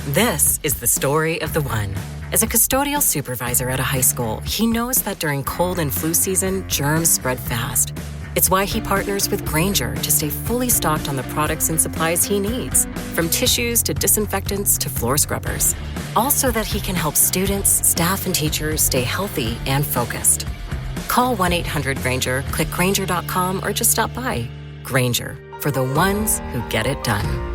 This is the story of the one. As a custodial supervisor at a high school, he knows that during cold and flu season, germs spread fast. It's why he partners with Grainger to stay fully stocked on the products and supplies he needs, from tissues to disinfectants to floor scrubbers. Also that he can help students, staff, and teachers stay healthy and focused. Call 1-800-GRAINGER, click Grainger.com, or just stop by. Grainger, for the ones who get it done.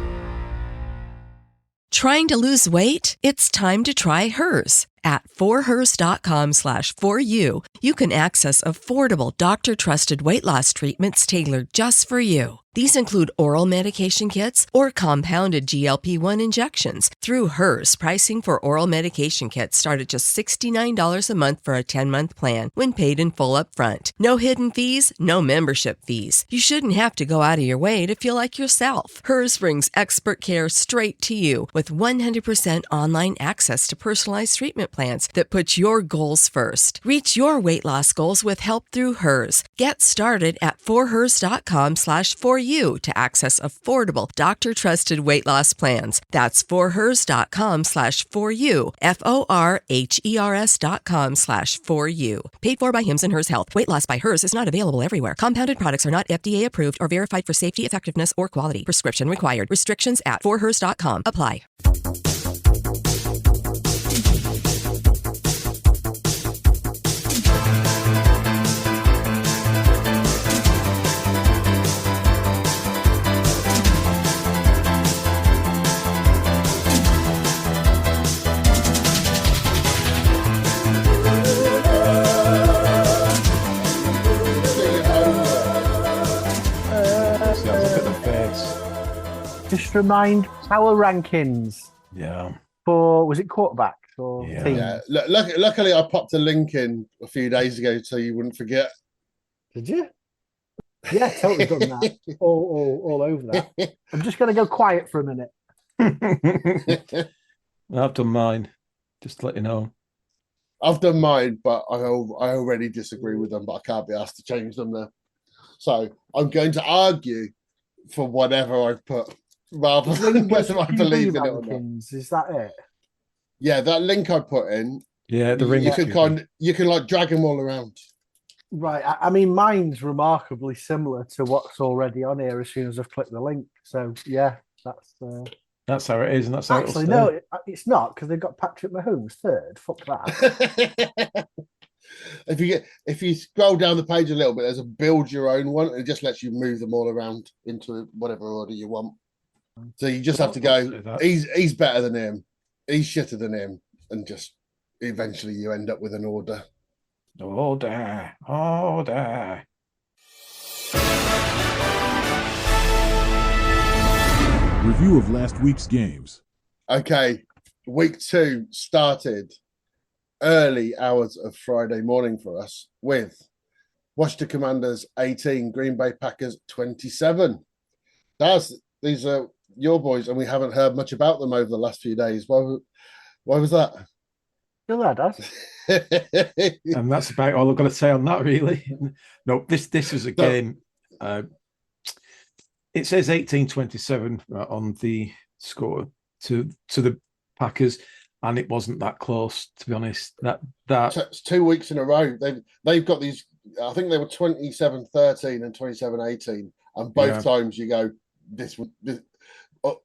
Trying to lose weight? It's time to try Hers. At forhers.com/4u, you can access affordable doctor-trusted weight loss treatments tailored just for you. These include oral medication kits or compounded GLP-1 injections. Through Hers, pricing for oral medication kits start at just $69 a month for a 10-month plan when paid in full upfront. No hidden fees, no membership fees. You shouldn't have to go out of your way to feel like yourself. Hers brings expert care straight to you with 100% online access to personalized treatment plans that put your goals first. Reach your weight loss goals with help through Hers. Get started at forhers.com/4u to access affordable, doctor-trusted weight loss plans. That's forhers.com/4u, forhers.com/4u. Paid for by Hims and Hers Health. Weight loss by Hers is not available everywhere. Compounded products are not FDA approved or verified for safety, effectiveness, or quality. Prescription required. Restrictions at forhers.com apply. Just remind power rankings. Yeah. For, was it quarterbacks or teams? Yeah. Luckily, I popped a link in a few days ago so you wouldn't forget. Did you? Yeah, totally done that. all over that. I'm just going to go quiet for a minute. I've done mine. Just to let you know. I've done mine, but I already disagree with them, but I can't be asked to change them now. So I'm going to argue for whatever I've put, rather than whether I believe in it or not. Is that it? Yeah, that link I put in. Yeah, the ring. You can like drag them all around. Right. I mean, mine's remarkably similar to what's already on here as soon as I've clicked the link. So yeah, that's how it is, and that's how actually no, it's not, because they've got Patrick Mahomes third. Fuck that. If you scroll down the page a little bit, there's a build your own one. It just lets you move them all around into whatever order you want. So you just have to go. He's better than him. He's shitter than him, and just eventually you end up with an order. Order. Review of last week's games. Okay, week 2 started early hours of Friday morning for us with Washington Commanders 18, Green Bay Packers 27. These are your boys, and we haven't heard much about them over the last few days. Why was that? Still had us. And that's about all I've got to say on that, really. No, this is a game. It says 18-27 on the score to the Packers, and it wasn't that close, to be honest. It's 2 weeks in a row. They've got these. I think they were 27-13 and 27-18, and both times you go, this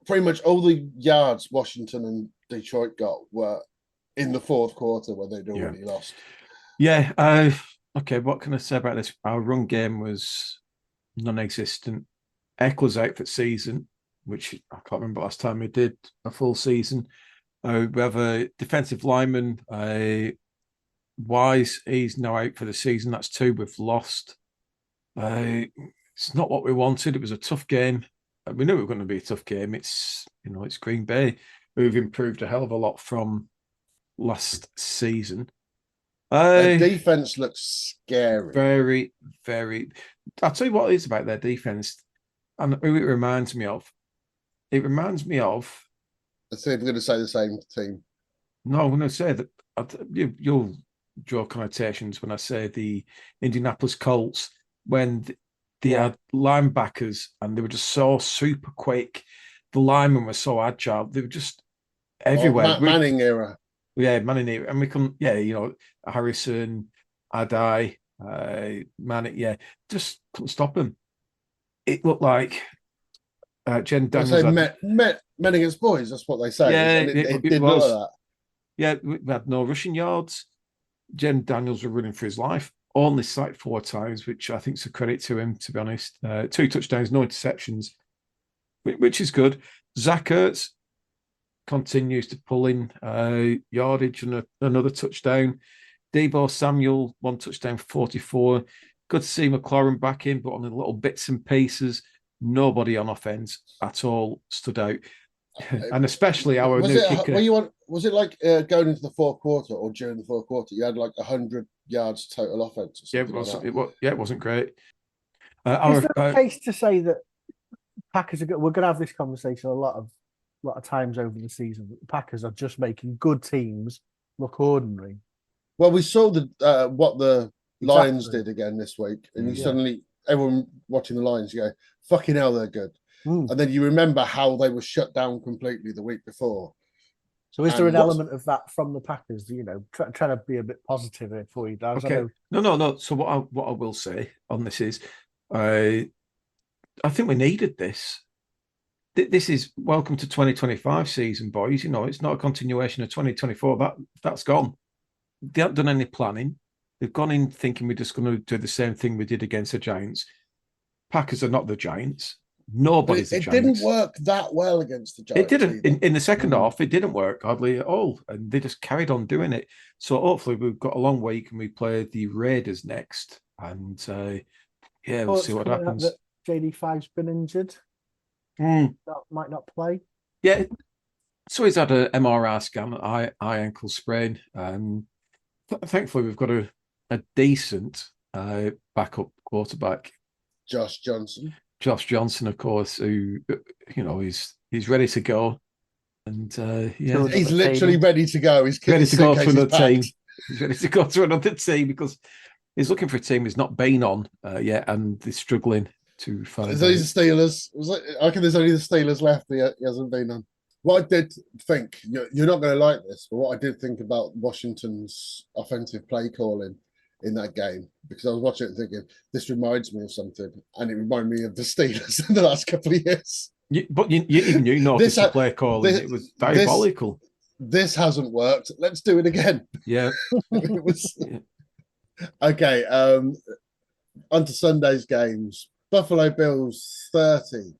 pretty much all the yards Washington and Detroit got were in the fourth quarter where they'd already lost. Yeah. Okay. What can I say about this? Our run game was non-existent. Eckler's out for the season, which I can't remember last time we did a full season. We have a defensive lineman, Wise. He's now out for the season. That's 2 we've lost. It's not what we wanted. It was a tough game. We knew it was going to be a tough game. It's Green Bay. We've improved a hell of a lot from last season. Their defense looks scary. Very, very. I'll tell you what it is about their defense, and who it reminds me of. It reminds me of. I think I'm going to say the same team. No, I'm going to say that you'll draw connotations when I say the Indianapolis Colts, when they had linebackers and they were just so super quick. The linemen were so agile. They were just everywhere. Manning era. Yeah, Manning era. And we can, Harrison, Adai, Manning, just couldn't stop him. It looked like Jen I Daniels say men against boys. That's what they say. yeah, And it it did was. look like that. Yeah, we had no rushing yards. Jen Daniels were running for his life. Only sacked 4 times, which I think is a credit to him, to be honest. 2 touchdowns, no interceptions, which is good. Zach Ertz continues to pull in yardage and another touchdown. Deebo Samuel, 1 touchdown, 44. Good to see McLaurin back in, but on the little bits and pieces. Nobody on offense at all stood out. And especially our new kicker. Was it like going into the fourth quarter or during the fourth quarter? You had like 100 yards total offense. It wasn't great. Is there a case to say that Packers we're going to have this conversation a lot of times over the season. That the Packers are just making good teams look ordinary. Well, we saw what the Lions did again this week, and suddenly everyone watching the Lions go, "Fucking hell, they're good." And then you remember how they were shut down completely the week before. So is there an element of that from the Packers, trying to be a bit positive here for you, Daz? Okay. No. So what I will say on this is, I think we needed this. This is welcome to 2025 season, boys. It's not a continuation of 2024. That's gone. They haven't done any planning. They've gone in thinking we're just going to do the same thing we did against the Giants. Packers are not the Giants. Nobody's the Giants. It didn't work that well against the Giants. It didn't. In the second half, it didn't work hardly at all. And they just carried on doing it. So hopefully we've got a long week and we play the Raiders next. And we'll see what happens. JD5's been injured. That might not play. Yeah. So he's had an MRI scan, eye ankle sprain. Thankfully, we've got a decent backup quarterback. Josh Johnson, of course, who he's ready to go, and he's literally ready to go. He's ready to go to another team. He's ready to go to another team because he's looking for a team he's not been on yet, and they're struggling to find. These are Steelers. I reckon there's only the Steelers left he hasn't been on. What I did think, you're not going to like this, but what I did think about Washington's offensive play calling in that game, because I was watching it thinking, this reminds me of something, and it reminded me of the Steelers in the last couple of years. But you noticed the play calling, it was diabolical. This hasn't worked. Let's do it again. Yeah. It was... Yeah. Okay, on to Sunday's games. Buffalo Bills 30,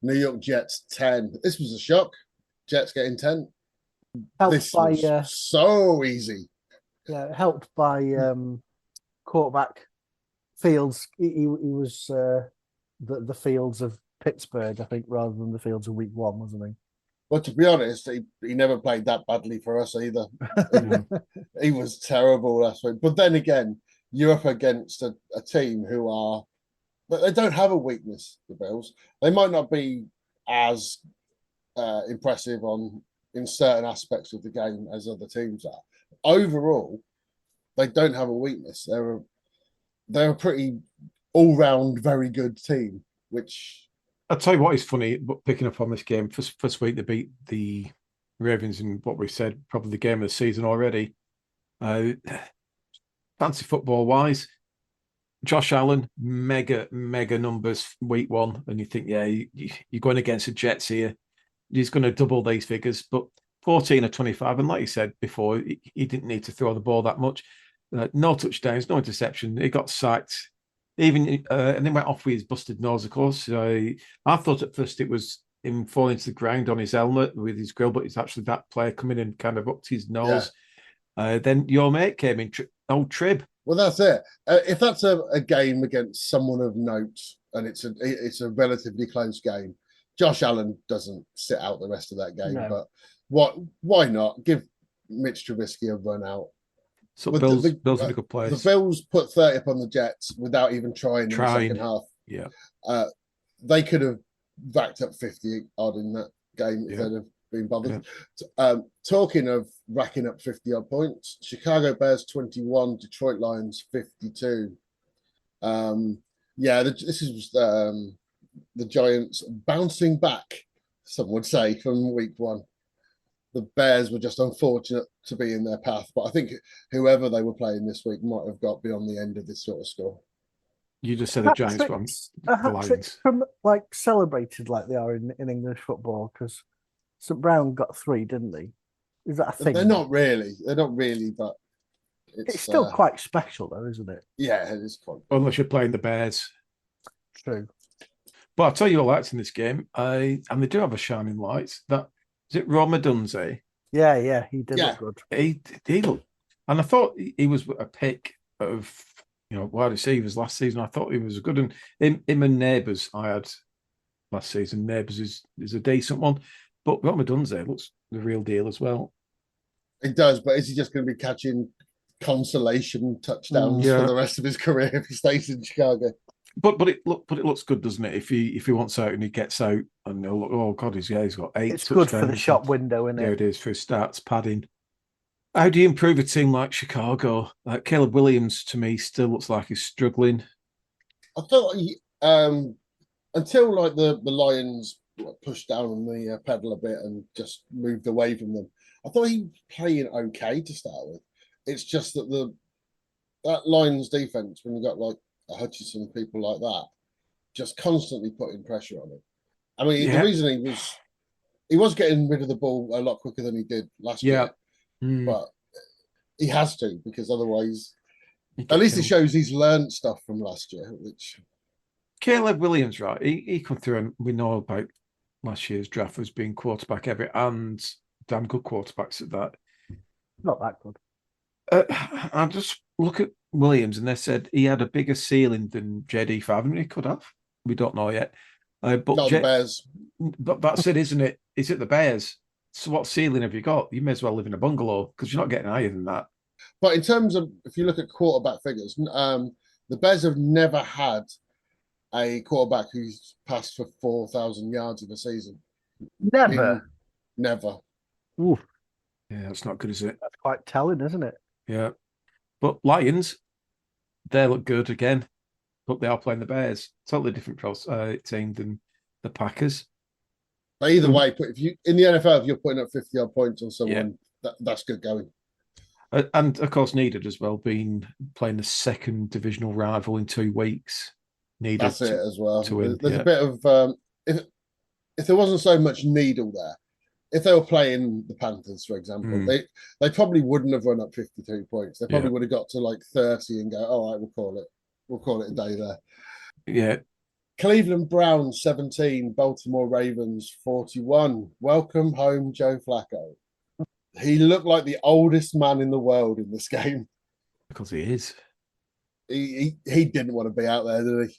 New York Jets 10. This was a shock. Jets getting 10. Helped by so easy. Yeah, helped by quarterback Fields. He was the Fields of Pittsburgh, I think, rather than the Fields of Week 1, wasn't he? But to be honest, he never played that badly for us either. He was terrible last week. But then again, you're up against a team but they don't have a weakness, the Bills. They might not be as impressive in certain aspects of the game as other teams are. Overall, they don't have a weakness. They're a pretty all-round very good team, which... I'll tell you what is funny, but picking up on this game, first week they beat the Ravens in what we said, probably the game of the season already. Fancy football-wise, Josh Allen, mega numbers week 1, and you think, you're going against the Jets here. He's going to double these figures, but 14 or 25, and like you said before, he didn't need to throw the ball that much. No touchdowns, no interception. He got sacked, and then went off with his busted nose, of course. I thought at first it was him falling to the ground on his helmet with his grill, but it's actually that player coming in kind of up to his nose. Yeah. Then your mate came in, old Trib. Well, that's it. If that's a game against someone of note, and it's a relatively close game, Josh Allen doesn't sit out the rest of that game. No. But why not give Mitch Trubisky a run out? So Bills are a good place. The Bills put 30 up on the Jets without even trying in the second half. Yeah, they could have backed up 50 odd in that game if they'd have been bothered. Yeah. Talking of racking up 50 odd points, Chicago Bears 21, Detroit Lions 52. This is the Giants bouncing back, some would say, from week 1. the Bears were just unfortunate to be in their path. But I think whoever they were playing this week might have got beyond the end of this sort of score. You just said the Giants won. A The hat trick Lions. from like celebrated like they are in English football because St Brown got 3, didn't they? Is that a thing? They're not really, but It's still quite special though, isn't it? Yeah, it is quite. Unless you're playing the Bears. True. But I'll tell you what lights in this game. And they do have a shining light. That is it Roma Dunze? Yeah, he did look good. He looked, and I thought he was a pick of wide receivers last season. I thought he was good, and him and Neighbours I had last season. Neighbours is a decent one, but Roma Dunze looks the real deal as well. It does, but is he just going to be catching consolation touchdowns for the rest of his career if he stays in Chicago? But it looks good, doesn't it? If he wants out and he gets out, and oh god, he's got 8. It's good for the shop window, isn't it? Yeah, it is for his stats padding. How do you improve a team like Chicago? Caleb Williams to me still looks like he's struggling. I thought until like the Lions pushed down on the pedal a bit and just moved away from them, I thought he was playing okay to start with. It's just that that Lions defense, when you got like Hutchinson, people like that, just constantly putting pressure on him. I mean, the reason he was getting rid of the ball a lot quicker than he did last year, but he has to, because otherwise, at least it shows he's learned stuff from last year. Which Caleb Williams, right? He come through, and we know about last year's draft as being quarterback heavy and damn good quarterbacks at that. Not that good. I just look at Williams, and they said he had a bigger ceiling than JD5, and he could have. We don't know yet. But not the Bears. But that's it, isn't it? Is it the Bears? So what ceiling have you got? You may as well live in a bungalow because you're not getting higher than that. But in terms of, if you look at quarterback figures, the Bears have never had a quarterback who's passed for 4,000 yards in a season. Never. Never. Oof. Yeah, that's not good, is it? That's quite telling, isn't it? Yeah. But Lions, they look good again, but they are playing the Bears. Totally different team than the Packers. But either way, if you in the NFL, if you're putting up 50-odd points on someone, that's good going. And of course, needed as well, being playing the second divisional rival in 2 weeks. Needed that's it as well. To win. There's a bit of if there wasn't so much needle there, if they were playing the Panthers, for example, they probably wouldn't have run up 52 points. They probably would have got to like 30 and go, all right, we'll call it a day there. Yeah. Cleveland Browns 17, Baltimore Ravens 41. Welcome home, Joe Flacco. He looked like the oldest man in the world in this game. Because he is. He didn't want to be out there, did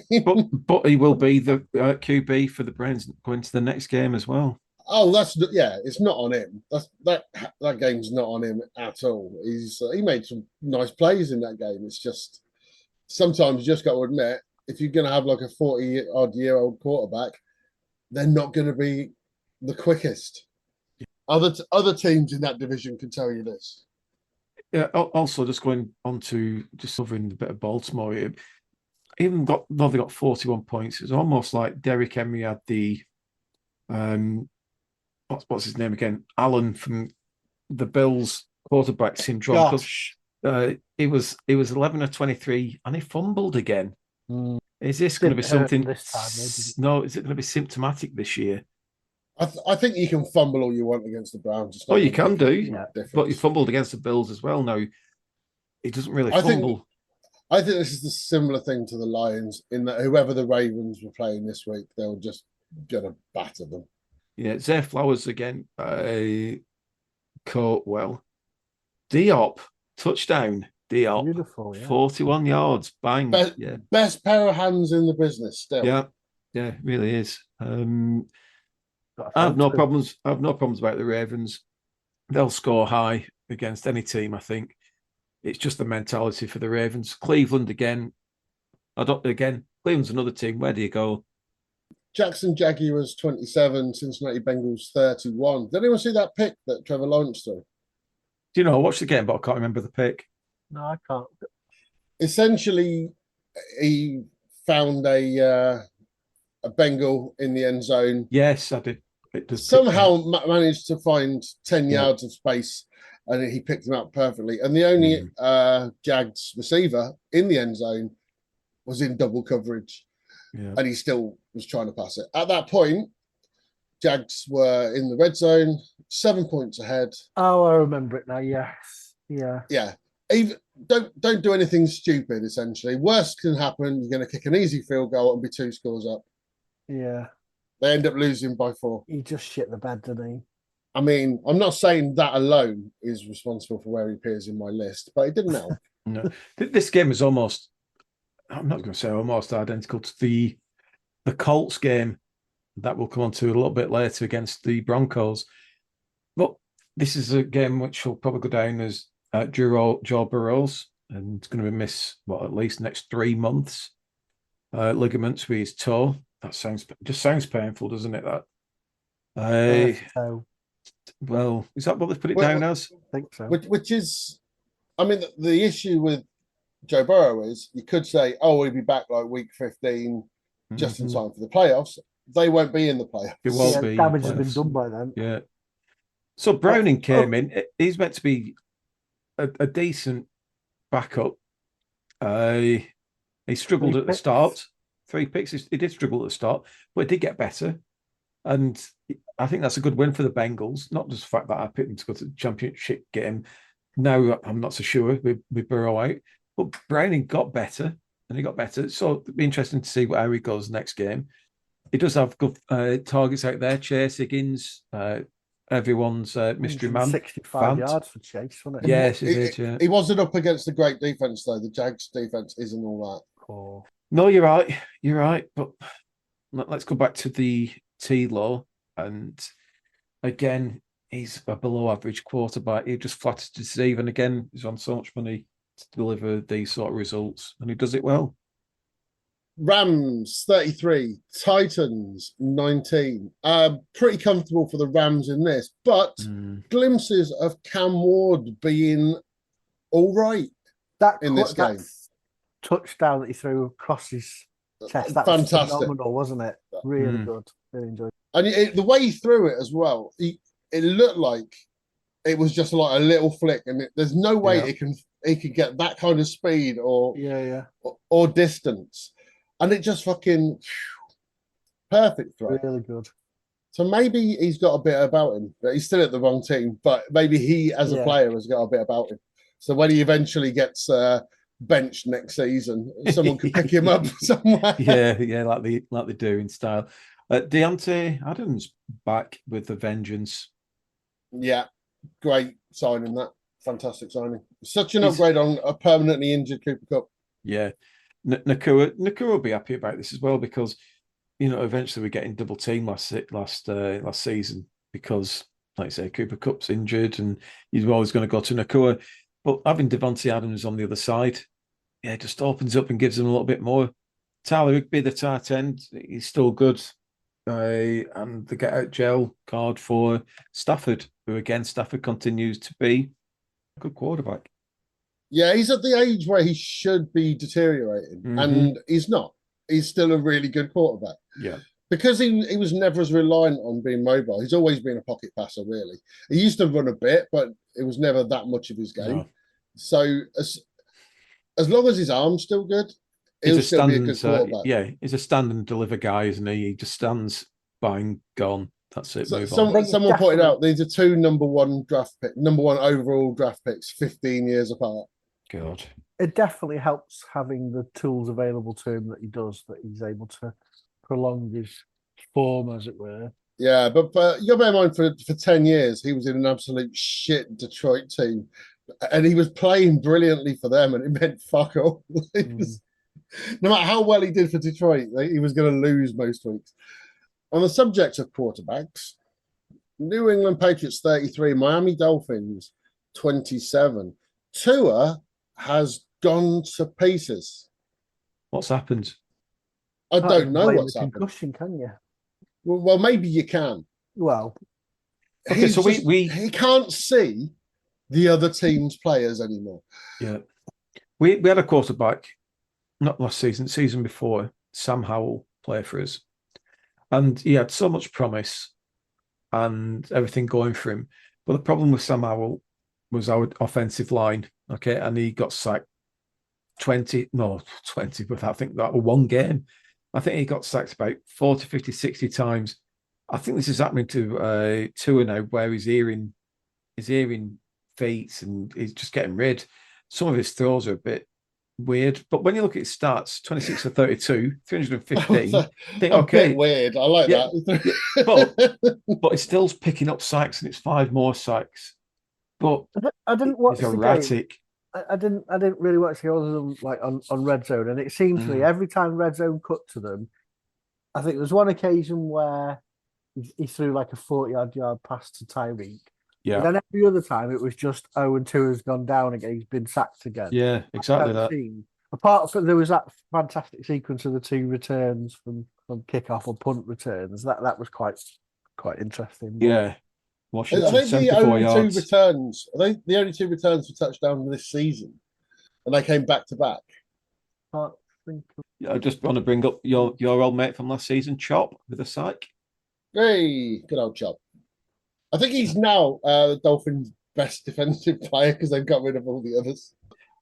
he? but he will be the QB for the Browns going to the next game as well. Oh, it's not on him. That game's not on him at all. He made some nice plays in that game. It's just sometimes you just got to admit, if you're going to have like a 40-odd-year-old quarterback, they're not going to be the quickest. Other teams in that division can tell you this. Yeah. Also, just going on to just covering a bit of Baltimore, even though they got 41 points, it's almost like Derrick Henry had the what's his name again? Allen from the Bills quarterback syndrome. Gosh. It was 11 or 23, and he fumbled again. Is this going to be something this time? No, is it going to be symptomatic this year? I think you can fumble all you want against the Browns. You can do, but you fumbled against the Bills as well. Now, he doesn't really fumble. I think this is the similar thing to the Lions in that whoever the Ravens were playing this week, they were just going to batter them. Yeah, Zay Flowers again, caught well. Diop, touchdown. Diop, beautiful, 41 yards, bang. Best pair of hands in the business still. Yeah, it really is. I have no problems. I have no problems about the Ravens. They'll score high against any team, I think. It's just the mentality for the Ravens. Cleveland again. Cleveland's another team. Where do you go? Jackson Jaguars 27, Cincinnati Bengals 31. Did anyone see that pick that Trevor Lawrence threw? Do you know? I watched the game, but I can't remember the pick. No, I can't. Essentially, he found a Bengal in the end zone. Yes, I did. it does somehow managed to find 10 yards of space, and he picked them up perfectly. And the only Jags receiver in the end zone was in double coverage, and he still was trying to pass it. At that point, Jags were in the red zone, 7 points ahead. Oh, I remember it now. Yes, yeah. Even don't do anything stupid. Essentially, worst can happen. You're going to kick an easy field goal and be 2 scores up. Yeah, they end up losing by 4. He just shit the bed, didn't he? I mean, I'm not saying that alone is responsible for where he appears in my list, but it didn't help. No, this game is almost, I'm not going to say almost identical to the Colts game that we'll come on to a little bit later against the Broncos. But this is a game which will probably go down as Joe Burrow's, and it's going to be missed, at least next 3 months. Ligaments with his toe. That sounds painful, doesn't it? Well, is that what they've put it down as? I think so. Which is, I mean, the issue with Joe Burrow is you could say, oh, he'll be back like week 15, just in time for the playoffs. They won't be in the playoffs. It won't be. Damage has been done by then. Yeah. So Browning came in. He's meant to be a decent backup. He struggled at the start. 3 picks. He did struggle at the start, but he did get better. And I think that's a good win for the Bengals. Not just the fact that I picked them to go to the championship game. Now I'm not so sure with Burrow out. But Browning got better, and he got better. So it'll be interesting to see how he goes next game. He does have good targets out there. Chase, Higgins, everyone's mystery man. 65 yards for Chase, wasn't it? Yes, it did. He wasn't up against a great defense, though. The Jags defense isn't all that. Oh. No, you're right. You're right. But let's go back to the T-Law. And again, he's a below average quarterback. He just flatters to deceive. And again, he's on so much money to deliver these sort of results. And he does it well. Rams 33, Titans 19. Pretty comfortable for the Rams in this, but glimpses of Cam Ward being all right in this game. Touchdown that he threw across his chest. That was phenomenal, wasn't it? Really good. Really enjoyed it. And the way he threw it as well, it looked like it was just like a little flick, and there's no way he could get that kind of speed or distance. And it just fucking perfect throw. Really good. So maybe he's got a bit about him, but he's still at the wrong team. But maybe he, as a player, has got a bit about him. So when he eventually gets benched next season, someone could pick him up somewhere. Yeah, like they do in style. Deontay Adams back with a vengeance. Yeah, great signing that. Fantastic signing. Such an upgrade on a permanently injured Cooper Kupp. Yeah. Nakua will be happy about this as well, because eventually we're getting double team last season because, like I say, Cooper Kupp's injured and he's always going to go to Nakua. But having Devontae Adams on the other side, it just opens up and gives them a little bit more. Tyler Higbee, the tight end, he's still good. And the get out jail card for Stafford, who again, Stafford continues to be a good quarterback. Yeah, he's at the age where he should be deteriorating, and he's not. He's still a really good quarterback. Yeah. Because he was never as reliant on being mobile. He's always been a pocket passer, really. He used to run a bit, but it was never that much of his game. No. So as long as his arm's still good, he'll still be a good quarterback. He's a stand and deliver guy, isn't he? He just stands, bang, gone. That's it. Someone pointed out these are 2 number one overall draft picks, 15 years apart. God. It definitely helps having the tools available to him that he does, that he's able to prolong his form, as it were. Yeah, but you got to bear in mind, for 10 years, he was in an absolute shit Detroit team, and he was playing brilliantly for them, and it meant fuck all. No matter how well he did for Detroit, he was going to lose most weeks. On the subject of quarterbacks, New England Patriots 33, Miami Dolphins 27. Tua has gone to pieces. What's happened? I don't know what's happened. Concussion, can you? Well, maybe you can. Well, okay, so he can't see the other team's players anymore. Yeah, we had a quarterback, not last season before, Sam Howell, play for us, and he had so much promise, and everything going for him. But the problem with Sam Howell was our offensive line, okay, and he got sacked 20, but I think that was one game. I think he got sacked about 40, 50, 60 times. I think this is happening to Tua now, where he's hearing feet and he's just getting rid. Some of his throws are a bit weird, but when you look at his stats, 26 to 32, 315, think, okay, bit weird. I like that. But it's still picking up sacks, and it's 5 more sacks. But I didn't watch he's the erratic. game. I didn't really watch the other than like on Red Zone, and it seemed to me every time Red Zone cut to them, I think there was one occasion where he threw like a 40-yard pass to Tyreek. Yeah. But then every other time it was just, and Tua has gone down again. He's been sacked again. Yeah, exactly that. Apart from there was that fantastic sequence of the 2 returns from kickoff or punt returns. That was quite interesting. Yeah. Washington, are they the only 2 returns? Are they the only 2 returns for touchdown this season? And they came back to back. I just want to bring up your old mate from last season, Chop, with a sack. Hey, good old Chop. I think he's now the Dolphins' best defensive player because they've got rid of all the others.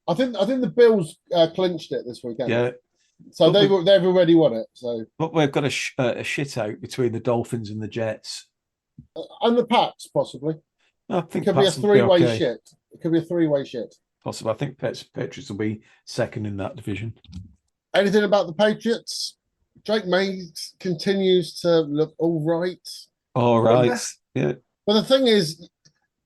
I think the Bills clinched it this weekend. Yeah. So they've already won it. So, but we've got a shit out between the Dolphins and the Jets. And the Pats, possibly. I think it could be a 3-way shit. It could be a 3-way shit. Possible. I think Patriots will be second in that division. Anything about the Patriots? Drake May continues to look all right. All right. Yeah. But the thing is,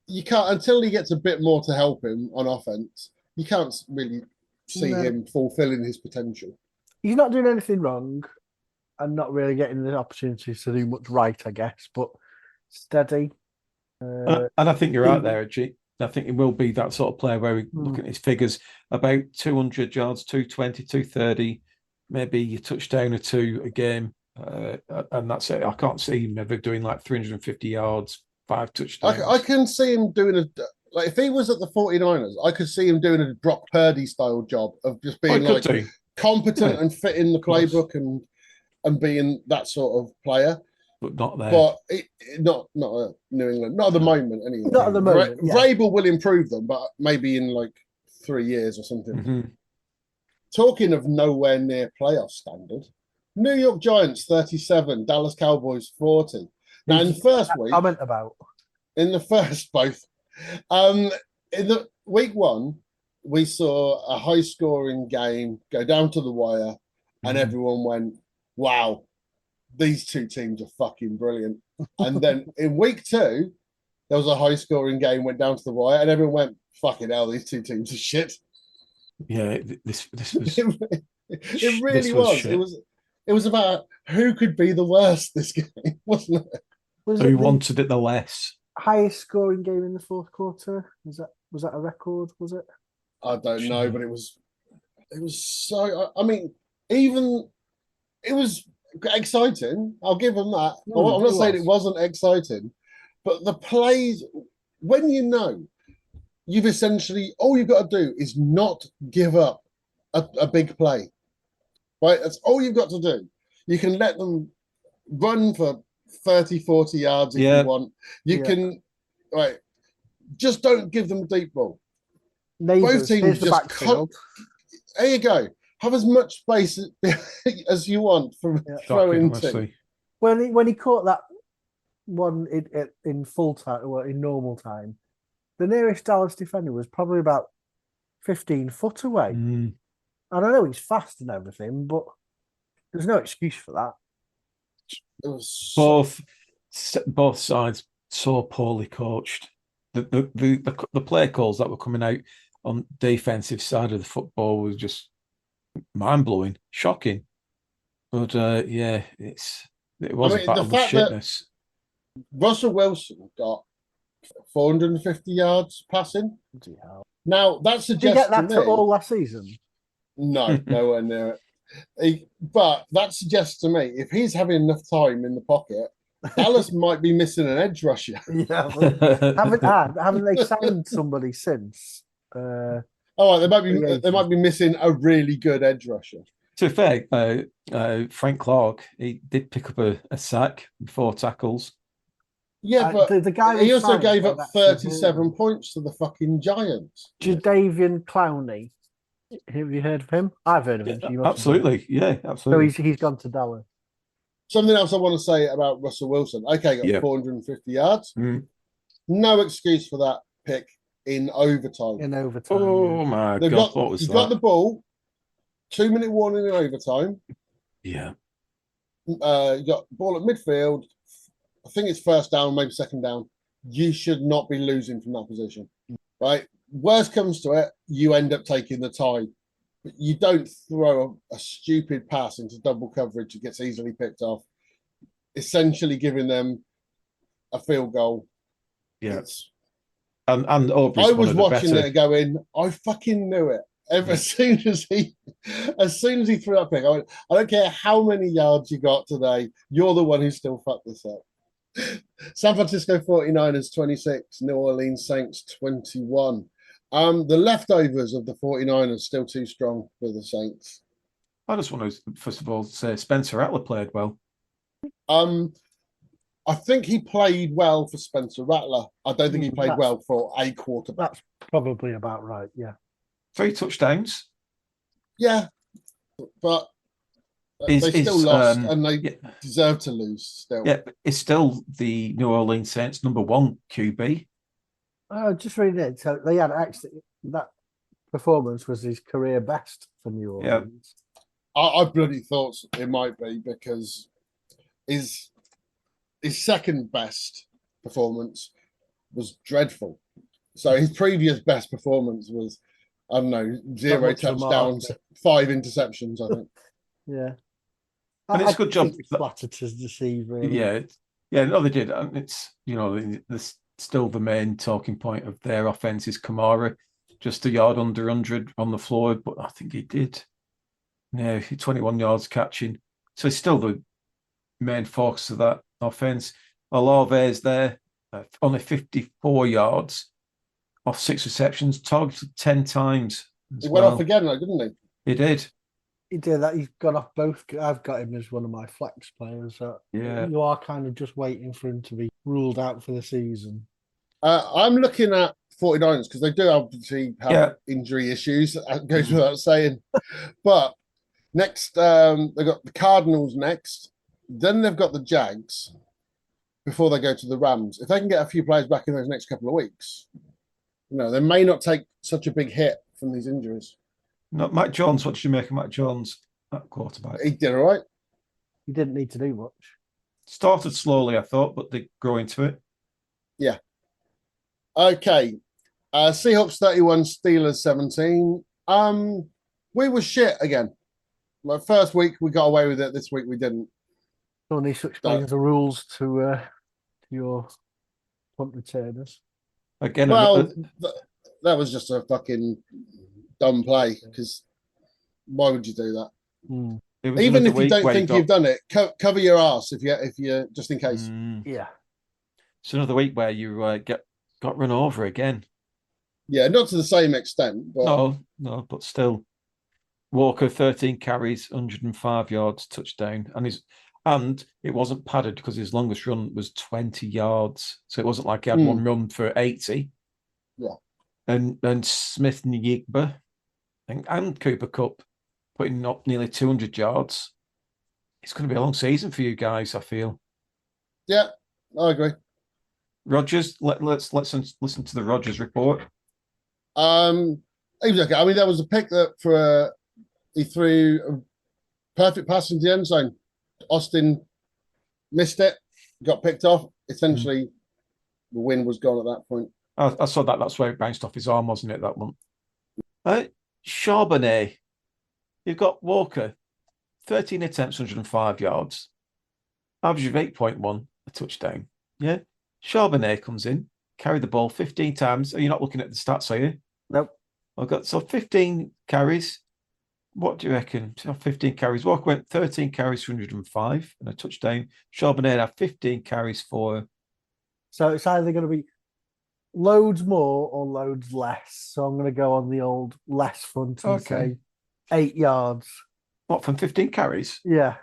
you can't, until he gets a bit more to help him on offense, you can't really see him fulfilling his potential. He's not doing anything wrong and not really getting the opportunities to do much right, I guess, but steady. And I think you're right there, Edgy. I think it will be that sort of player where we look at his figures, about 200 yards, 220, 230, maybe a touchdown or 2 a game. And that's it. I can't see him ever doing like 350 yards, 5 touchdowns. I can see him doing if he was at the 49ers, I could see him doing a Brock Purdy style job of just being competent and fit in the playbook and being that sort of player. But not there. But not New England. Not at the moment, anyway. Not at the moment. Vrabel will improve them, but maybe in like 3 years or something. Mm-hmm. Talking of nowhere near playoff standard, New York Giants 37, Dallas Cowboys 40. Now, in the first week, comment about in the first both, in the week 1, we saw a high-scoring game go down to the wire, and everyone went, "Wow, these 2 teams are fucking brilliant." And then in week 2, there was a high-scoring game, went down to the wire, and everyone went, "Fucking hell, these 2 teams are shit." Yeah, this was. It really was. It was about who could be the worst this game, wasn't it? Who wanted it the less? Highest scoring game in the fourth quarter? Was that a record? Was it? I don't know, but it was so. I mean, even it was exciting. I'll give them that. I'm not saying it wasn't exciting, but the plays, when you've essentially all you've got to do is not give up a big play. Right? That's all you've got to do. You can let them run for 30, 40 yards if you want. You can, right, just don't give them a deep ball. Both teams just there you go. Have as much space as you want from throwing to. When he caught that one in full time or in normal time, the nearest Dallas defender was probably about 15 foot away. And I know he's fast and everything, but there's no excuse for that. It was both sides so poorly coached. The play calls that were coming out on defensive side of the football was just mind blowing, shocking. But it was a battle of shitness. Russell Wilson got 450 yards passing. Now that suggests Did you get that to all last season? No, nowhere near it. But that suggests to me if he's having enough time in the pocket, Dallas might be missing an edge rusher. Yeah, haven't they signed somebody since? All right, they might be missing a really good edge rusher. To be fair, Frank Clark, he did pick up a sack, 4 tackles. Yeah, but the guy he they also signed gave got up that 37 severely. points to the fucking Giants. Jadavian Clowney. Have you heard of him? I've heard of him. So you must have done. Absolutely. Yeah, So absolutely. he's gone to Dallas. Something else I want to say about Russell Wilson. Okay, got Yeah. 450 yards. Mm. No excuse for that pick in overtime. In overtime. Oh, yeah. my They've God. got, What was you've that? got the ball, 2-minute warning in overtime. Yeah. You got ball at midfield. I think it's first down, maybe second down. You should not be losing from that position, right? Worst comes to it, you end up taking the tie. But you don't throw a stupid pass into double coverage. It gets easily picked off, essentially giving them a field goal. Yeah. It's, And Aubrey's I one was of the watching better. it going, I fucking knew it. As soon as he threw that pick, I went, I don't care how many yards you got today, you're the one who still fucked this up. San Francisco 49ers 26, New Orleans Saints 21. The leftovers of the 49ers still too strong for the Saints. I just want to, first of all, say Spencer Rattler played well. I think he played well for Spencer Rattler. I don't think he played well for a quarterback. That's probably about right. Yeah. 3 touchdowns. Yeah, but they still lost, and they deserve to lose still. Yeah, it's still the New Orleans Saints #1 QB. Just reading it. So they had actually that performance was his career best for New Orleans. I bloody thought it might be, because his second best performance was dreadful. So his previous best performance was, I don't know, 0 touchdowns, 5 interceptions, I think. Yeah. And it's a good job. It's flattered to deceive, really. Yeah, no, they did. And it's, still the main talking point of their offense is Kamara, just a yard under 100 on the floor, but I think he did. Yeah, 21 yards catching. So it's still the main focus of that offense. Olave's there, only 54 yards off 6 receptions, targeted 10 times. He went off again, didn't he? He did. He did that. He's gone off both. I've got him as one of my flex players. So you are kind of just waiting for him to be ruled out for the season. I'm looking at 49ers because they do obviously have injury issues. That goes without saying. But next, they've got the Cardinals next. Then they've got the Jags before they go to the Rams. If they can get a few players back in those next couple of weeks, they may not take such a big hit from these injuries. No, Mac Jones, what did you make of Mac Jones at quarterback? He did all right. He didn't need to do much. Started slowly, I thought, but they grow into it. Yeah. Okay. Seahawks 31, Steelers 17. We were shit again. Like first week we got away with it. This week we didn't. So needs to explain the rules to your punt returners. Again, well, that was just a fucking dumb play, because why would you do that? Even if you don't think you've done it, cover your ass if you just in case. Yeah. It's another week where you got run over again. Yeah, not to the same extent, but no, but still. Walker 13 carries, 105 yards, touchdown, and it wasn't padded because his longest run was 20 yards, so it wasn't like he had one run for 80. Yeah, and Smith and Yigba, and Cooper Kupp putting up nearly 200 yards. It's going to be a long season for you guys, I feel. Yeah, I agree. Rodgers, let's listen to the Rodgers report. He was okay. I mean, there was a pick that he threw a perfect pass into the end zone. Austin missed it, got picked off. Essentially, the win was gone at that point. I saw that. That's where it bounced off his arm, wasn't it, that one? Charbonnet. You've got Walker, 13 attempts, 105 yards. Average of 8.1, a touchdown. Yeah. Charbonnet comes in, carried the ball 15 times. Are you not looking at the stats, are you? Nope. I've got 15 carries. What do you reckon? 15 carries. Walker went 13 carries for 105 and a touchdown. Charbonnet had 15 carries for. So it's either going to be loads more or loads less. So I'm going to go on the old less front and say 8 yards. What, from 15 carries? Yeah.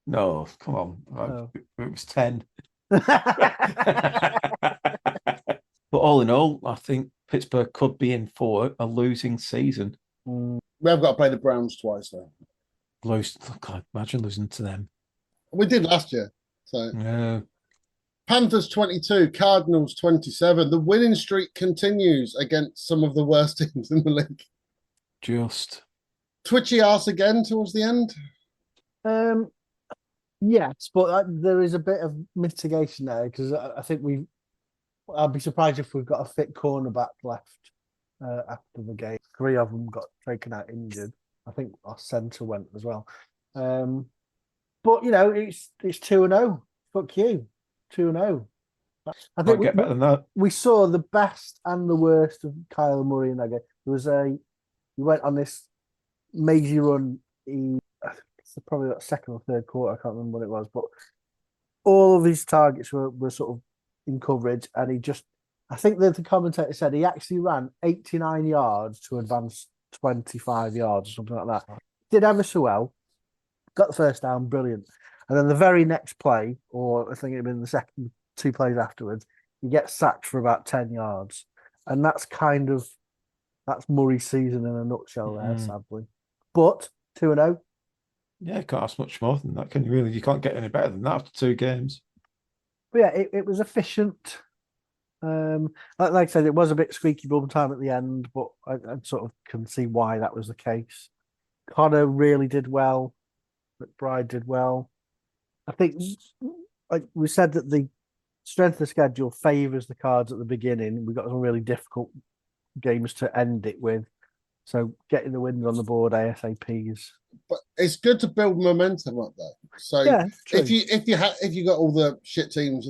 No, come on. It was 10. But all in all, I think Pittsburgh could be in for a losing season. We have got to play the Browns twice, though. God, imagine losing to them. We did last year. So Yeah. Panthers 22, Cardinals 27. The winning streak continues against some of the worst teams in the league. Just. Twitchy arse again towards the end. Yes, but there is a bit of mitigation there because I think I'll be surprised if we've got a fit cornerback left after the game. 3 of them got taken out injured. I think our centre went as well. But it's 2-0. Fuck you, 2-0. I think get better than that. We saw the best and the worst of Kyler Murray in that game. He went on this mazy run. It's probably that second or third quarter. I can't remember what it was, but all of his targets were sort of in coverage, and I think that the commentator said he actually ran 89 yards to advance 25 yards or something like that. Did ever so well, got the first down, brilliant. And then the very next play, or I think it'd been the second 2 plays afterwards, he gets sacked for about 10 yards. And that's Murray's season in a nutshell there, sadly. But 2-0. Yeah, you can't ask much more than that, can you really? You can't get any better than that after 2 games. But yeah, it was efficient. Like I said, it was a bit squeaky bum time at the end, but I sort of can see why that was the case. Connor really did well. McBride did well. I think, like we said, that the strength of the schedule favours the Cards at the beginning. We've got some really difficult games to end it with. So getting the wins on the board ASAP is. But it's good to build momentum up there. So yeah, if you got all the shit teams,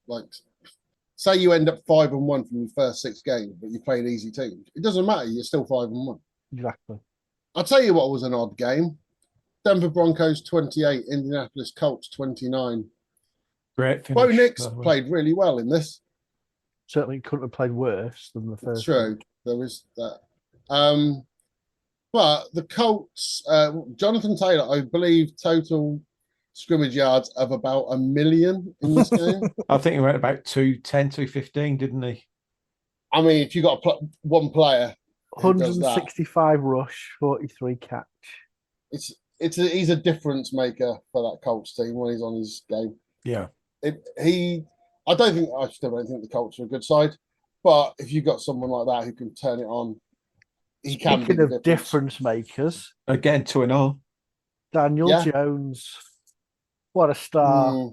like say you end up 5-1 from your first 6 games, but you play an easy team, it doesn't matter. You're still 5-1. Exactly. I'll tell you what was an odd game. Denver Broncos 28, Indianapolis Colts 29. Great finish. Bo Nix played really well in this. Certainly couldn't have played worse than the first. True, one. there is that. But the Colts, Jonathan Taylor, I believe, total scrimmage yards of about 1 million in this game. I think he went about 210, 215, didn't he? I mean, if you got one player, 165 rush, 43 catch. He's a difference maker for that Colts team when he's on his game. Yeah. I still don't think the Colts are a good side, but if you've got someone like that who can turn it on, he can. Speaking of difference makers, again 2-0. Daniel Jones, what a star!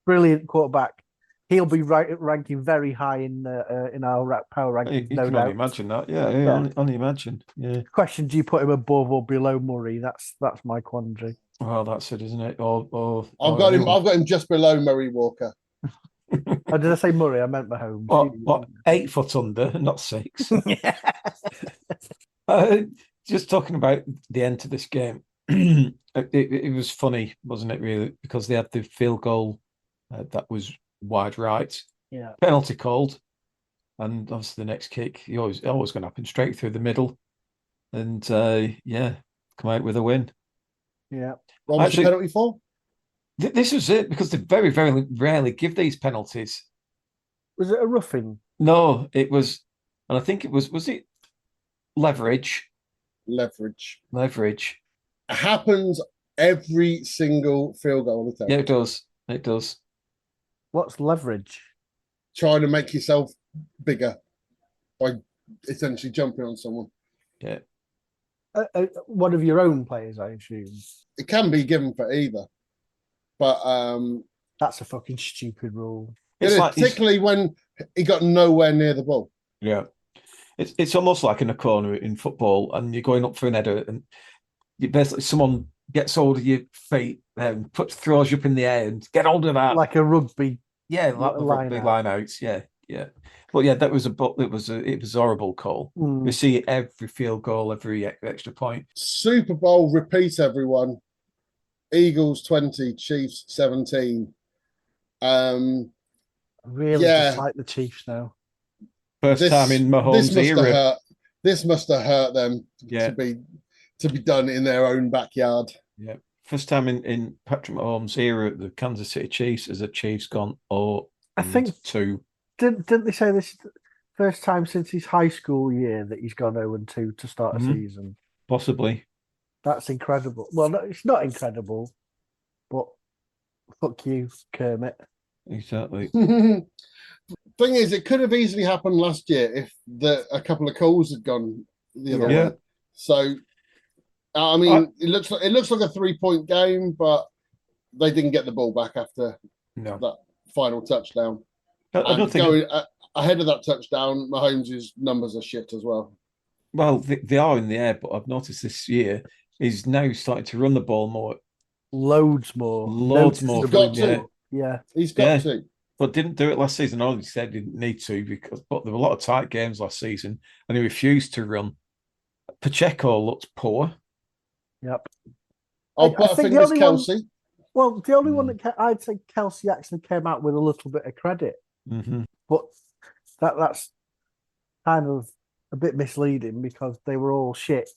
Brilliant quarterback. He'll be ranking very high in our power rankings. You can only imagine that. Yeah. Only imagine. Yeah. Question: do you put him above or below Murray? That's my quandary. Well, that's it, isn't it? I've got him just below Murray Walker. Oh, did I say Murray? I meant Mahomes. What 8 foot under, not 6. Just talking about the end to this game, it was funny, wasn't it? Really, because they had the field goal that was wide right. Yeah. Penalty called, and obviously the next kick, always going to happen straight through the middle, and come out with a win. Yeah. What was the penalty for? This was it, because they very, very rarely give these penalties. Was it a roughing? No, it was, and I think it was it leverage? Leverage. It happens every single field goal attempt. Yeah, it does. What's leverage? Trying to make yourself bigger by essentially jumping on someone. Yeah. One of your own players, I assume. It can be given for either. But that's a fucking stupid rule. Particularly when he got nowhere near the ball. Yeah. It's almost like in a corner in football, and you're going up for an header, and you basically someone gets hold of your feet and throws you up in the air and get hold of that. Like a rugby. Yeah, like the rugby line outs. Yeah. But yeah, it was a horrible call. We see every field goal, every extra point. Super Bowl repeat, everyone. Eagles 20, Chiefs 17. Really dislike the Chiefs now. First time in Mahomes' era. This must have hurt them to be done in their own backyard. Yeah. First time in Patrick Mahomes' era at the Kansas City Chiefs as the Chiefs gone I think 0-2. didn't they say this is the first time since his high school year that he's gone 0-2 to start a season? Possibly. That's incredible. Well, no, it's not incredible, but fuck you, Kermit. Exactly. Thing is, it could have easily happened last year if a couple of calls had gone the other Yeah. way. So, I mean, it looks like a 3-point game, but they didn't get the ball back after that final touchdown. I don't think ahead of that touchdown, Mahomes' numbers are shit as well. Well, they are in the air, but I've noticed this year he's now starting to run the ball more. Loads more. He's got to. Yeah. He's got to. But didn't do it last season. He said he didn't need to but there were a lot of tight games last season and he refused to run. Pacheco looked poor. Yep. I think it's Kelsey. Well, the only one that I'd say Kelsey actually came out with a little bit of credit. Mm-hmm. But that's kind of a bit misleading because they were all shit.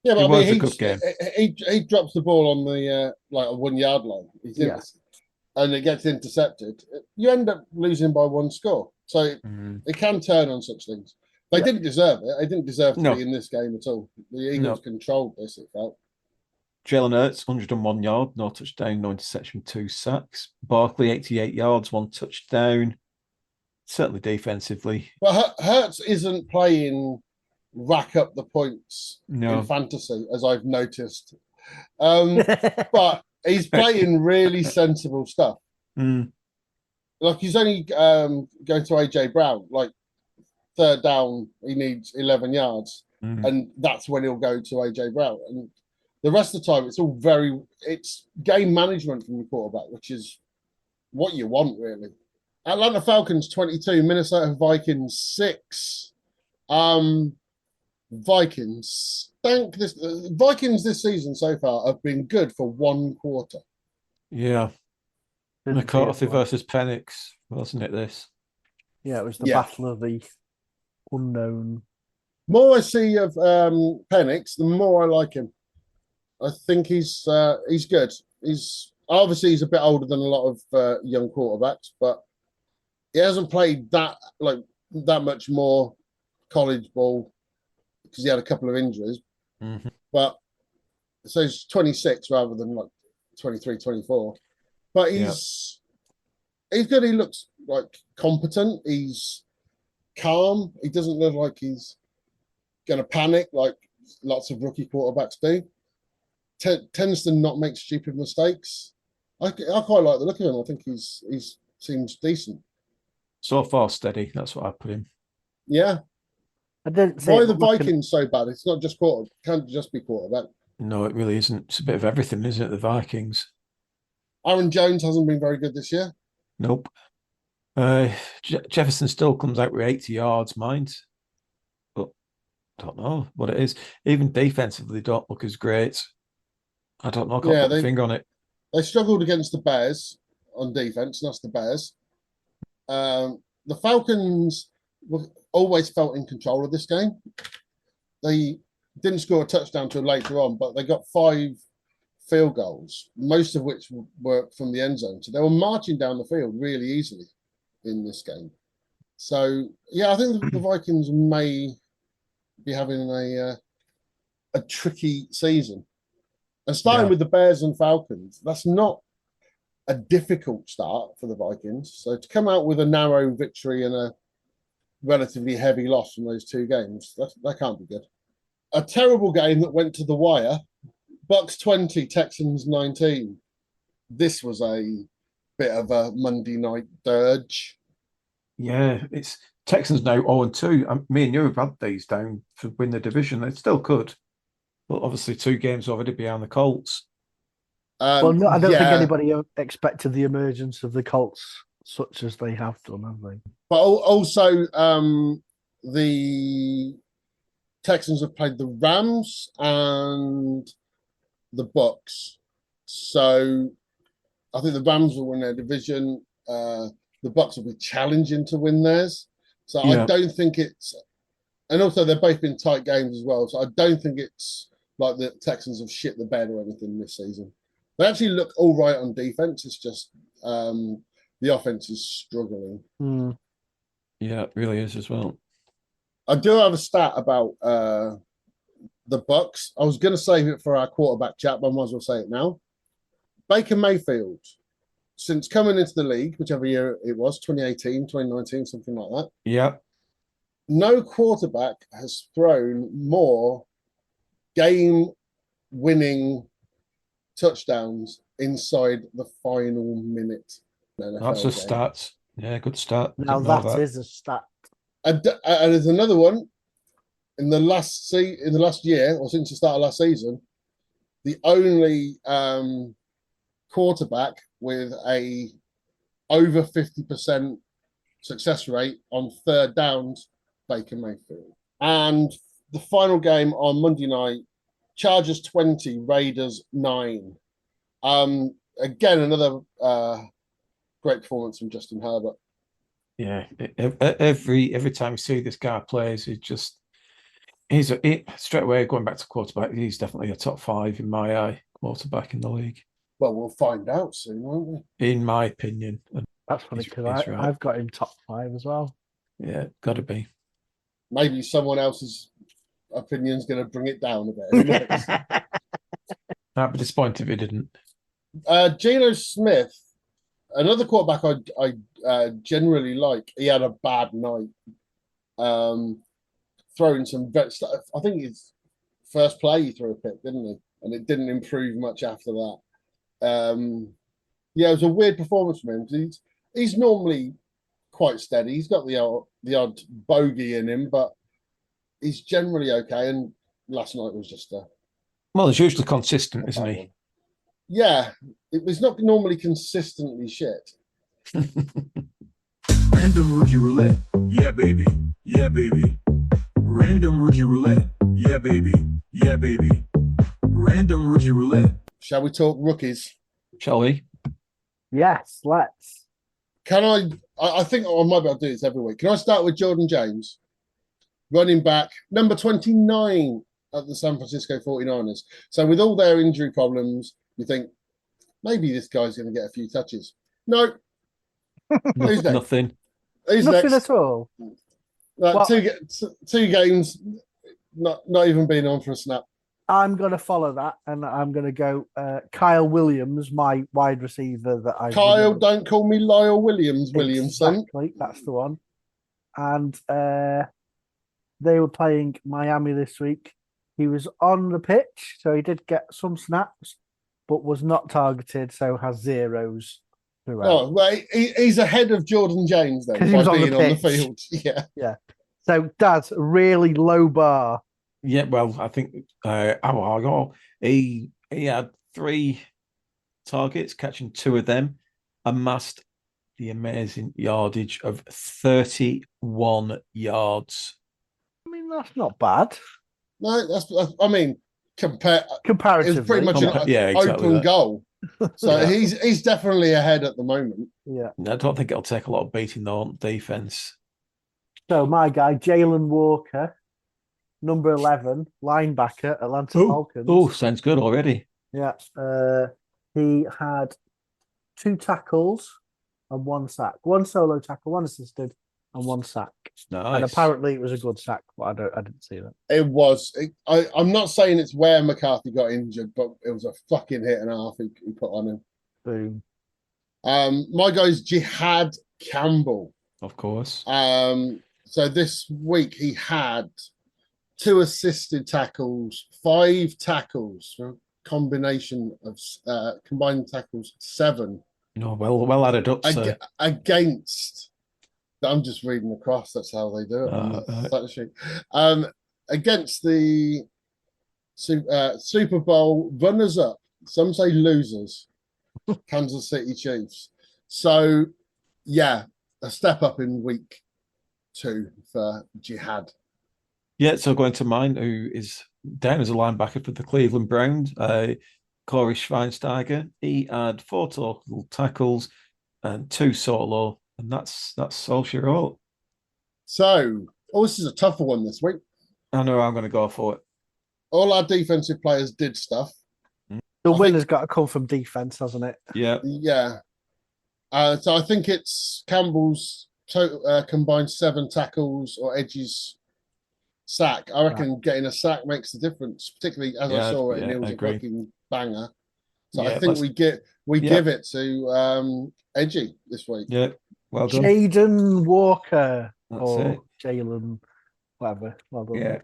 Yeah, but it was a good game. He drops the ball on the like a 1 yard line. And it gets intercepted. You end up losing by one score. So it can turn on such things. They didn't deserve it. They didn't deserve to be in this game at all. The Eagles controlled this, it felt. Jalen Hurts, 101 yards, no touchdown, no interception, 2 sacks. Barkley, 88 yards, 1 touchdown. Certainly defensively. Well, Hurts isn't playing rack up the points in fantasy, as I've noticed. But he's playing really sensible stuff. Like he's only going to AJ Brown, like third down, he needs 11 yards. And that's when he'll go to AJ Brown. And the rest of the time, it's game management from the quarterback, which is what you want, really. Atlanta Falcons 22, Minnesota Vikings 6. Vikings this season so far have been good for one quarter. Yeah. McCarthy versus Penix, wasn't it this? Yeah, it was the battle of the unknown. More I see of Penix, the more I like him. I think he's good. He's a bit older than a lot of young quarterbacks, but he hasn't played that much more college ball because he had a couple of injuries. But so he's 26 rather than like 23, 24. But he's good. He looks like competent. He's calm. He doesn't look like he's going to panic like lots of rookie quarterbacks do. Tends to not make stupid mistakes. I quite like the look of him. I think he's seems decent. So far, steady. That's what I put him. Yeah. I didn't say why are the Vikings so bad? It's not just can't just be quarterback. No, it really isn't. It's a bit of everything, isn't it? The Vikings. Aaron Jones hasn't been very good this year. Nope. Jefferson still comes out with 80 yards, mind. But I don't know what it is. Even defensively, they don't look as great. I don't know. I can't put my finger on it. They struggled against the Bears on defense, and that's the Bears. The Falcons always felt in control of this game. They didn't score a touchdown till later on, but they got 5 field goals, most of which were from the end zone. So they were marching down the field really easily in this game. So, yeah, I think the Vikings may be having a tricky season. And starting with the Bears and Falcons, that's not a difficult start for the Vikings. So to come out with a narrow victory and a relatively heavy loss from those 2 games, that can't be good. A terrible game that went to the wire. Bucks 20, Texans 19. This was a bit of a Monday night dirge. Yeah, it's Texans now 0-2. Me and you have had these down to win the division. They still could. But obviously 2 games already behind the Colts. I don't think anybody expected the emergence of the Colts such as they have done, have they? But also, the Texans have played the Rams and the Bucks. So I think the Rams will win their division. The Bucks will be challenging to win theirs. So I don't think it's... And also, they've both been tight games as well. So I don't think it's like the Texans have shit the bed or anything this season. They actually look all right on defense. It's just the offense is struggling. Mm. Yeah, it really is as well. I do have a stat about the Bucks. I was going to save it for our quarterback chat, but I might as well say it now. Baker Mayfield, since coming into the league, whichever year it was, 2018, 2019, something like that. Yeah. No quarterback has thrown more game-winning touchdowns inside the final minute. That's a stat. Yeah, good stat. Now that is a stat. And there's another one. In the last year, or since the start of last season, the only quarterback with a over 50% success rate on third downs, Baker Mayfield. And the final game on Monday night, Chargers 20, Raiders 9. Again, another great performance from Justin Herbert. Yeah, every time you see this guy plays, he's straight away going back to quarterback. He's definitely a top 5 in my eye quarterback in the league. Well, we'll find out soon, won't we? In my opinion. That's funny because I've got him top 5 as well. Yeah, got to be. Maybe someone else's opinion's going to bring it down a bit. I'd be disappointed if he didn't. Geno Smith, another quarterback I generally like. He had a bad night. Throwing some stuff. I think his first play he threw a pick, didn't he? And it didn't improve much after that. Yeah, it was a weird performance from him. He's normally quite steady. He's got the odd bogey in him, but he's generally okay. And last night was just well, he's usually consistent, isn't he? One. Yeah, it was not normally consistently shit. Random rookie roulette. Yeah, baby. Yeah, baby. Random rookie roulette. Yeah, baby. Yeah, baby. Random rookie roulette. Shall we talk rookies? Shall we? Yes, let's. Can I think I might be able to do this every week. Can I start with Jordan James? Running back, number 29 at the San Francisco 49ers. So with all their injury problems, you think, maybe this guy's going to get a few touches. No. Who's next? Nothing. Who's Nothing next? at all. Well, two games, not even being on for a snap. I'm going to follow that, and I'm going to go Kyle Williams, my wide receiver that I. Kyle, don't call me Lyle Williamson. Exactly, that's the one. And they were playing Miami this week. He was on the pitch, so he did get some snaps, but was not targeted, so has zeros throughout. Oh, well, he's ahead of Jordan James then by being on the field. Yeah. So that's a really low bar. Yeah, well, I think he had 3 targets, catching 2 of them, amassed the amazing yardage of 31 yards. I mean, that's not bad. No, that's I mean, comparatively, it's pretty much an open goal. So he's definitely ahead at the moment. Yeah, I don't think it'll take a lot of beating though on defense. So my guy, Jalen Walker, number 11, linebacker, Atlanta Falcons. Oh, sounds good already. Yeah. He had 2 tackles and 1 sack. 1 solo tackle, 1 assisted, and 1 sack. Nice. And apparently it was a good sack, but I didn't see that. It was. I'm not saying it's where McCarthy got injured, but it was a fucking hit and a half he put on him. Boom. My guy's Jihad Campbell. Of course. So this week he had 2 assisted tackles, 5 tackles, combination of combined tackles, 7. No, well added up. Against, I'm just reading across. That's how they do it. Against the Super Bowl runners-up, some say losers, Kansas City Chiefs. So, yeah, a step up in week 2 for Jihad. Yeah, so going to mine, who is down as a linebacker for the Cleveland Browns, Corey Schweinsteiger. He had 4 total tackles and 2 solo, and that's all she wrote. So, this is a tougher one this week. I know I'm going to go for it. All our defensive players did stuff. The I win think- has got to come from defense, hasn't it? Yeah. Yeah. So I think it's Campbell's total, combined 7 tackles or Edgy's sack. I reckon getting a sack makes the difference, particularly as I saw it, and it was I a agree. fucking banger. So Yeah, I think we give it to Edgy this week. Yeah, well done. Jaden Walker That's or it. Jalen, whatever. Well done. Yeah.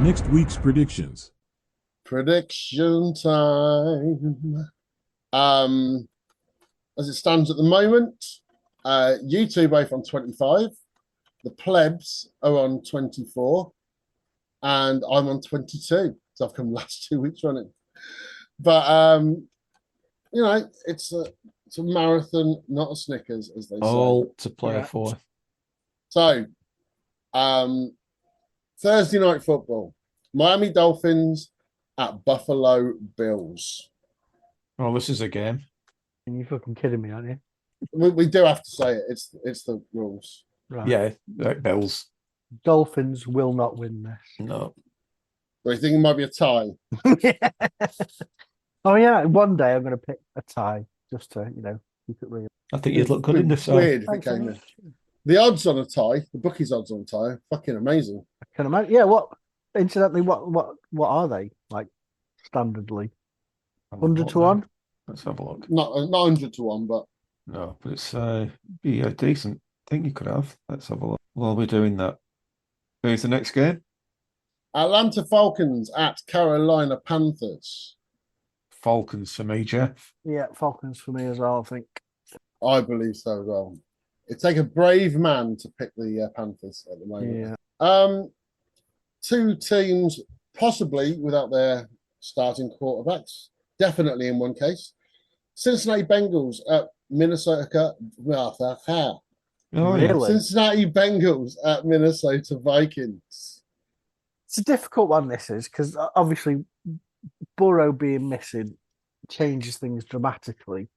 Next week's predictions. Prediction time. As it stands at the moment, you two both on 25. The plebs are on 24. And I'm on 22. So I've come last 2 weeks running. But you know, it's a marathon, not a Snickers, as they say. All to play Yeah. for. So Thursday night football. Miami Dolphins at Buffalo Bills. Oh, this is a game. You're fucking kidding me, aren't you? We do have to say it. It's the rules. Right. Yeah, like Bills. Dolphins will not win No. Do you think it might be a tie? this. Oh yeah, one day I'm going to pick a tie just to keep it real. I think you'd look good in this Weird if it Thanks, came mate. in. The odds on a tie, the bookies' odds on a tie, are fucking amazing. I can imagine. Yeah. What? Incidentally, what are they like? Standardly, 100 to 1. Let's have a look. Not 100 to 1, but No, but it's be a decent thing you could have. Let's have a look. While we're doing that, who's the next game? Atlanta Falcons at Carolina Panthers. Falcons for me, Jeff. Yeah, Falcons for me as well. I think. I believe so as well. It'd take a brave man to pick the Panthers at the moment. Yeah. Two teams possibly without their starting quarterbacks. Definitely in one case. Cincinnati Bengals at Minnesota. Oh, yeah. Really? Cincinnati Bengals at Minnesota Vikings. It's a difficult one. This is because obviously Burrow being missing changes things dramatically.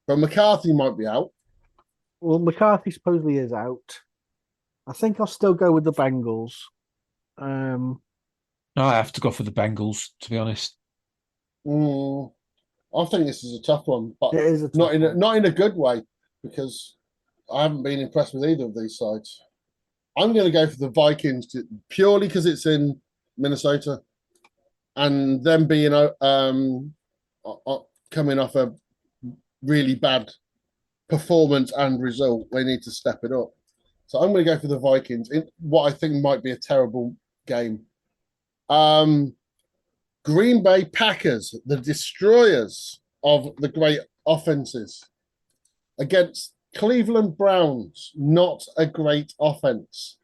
But McCarthy might be out. Well, McCarthy supposedly is out. I think I'll still go with the Bengals. No, I have to go for the Bengals, to be honest. I think this is a tough one, but It is a not tough one. not in a good way because I haven't been impressed with either of these sides. I'm going to go for the Vikings purely because it's in Minnesota, and them being coming off a really bad performance and result, they need to step it up. So I'm going to go for the Vikings in what I think might be a terrible game. Green Bay Packers, the destroyers of the great offenses, against Cleveland Browns, not a great offense.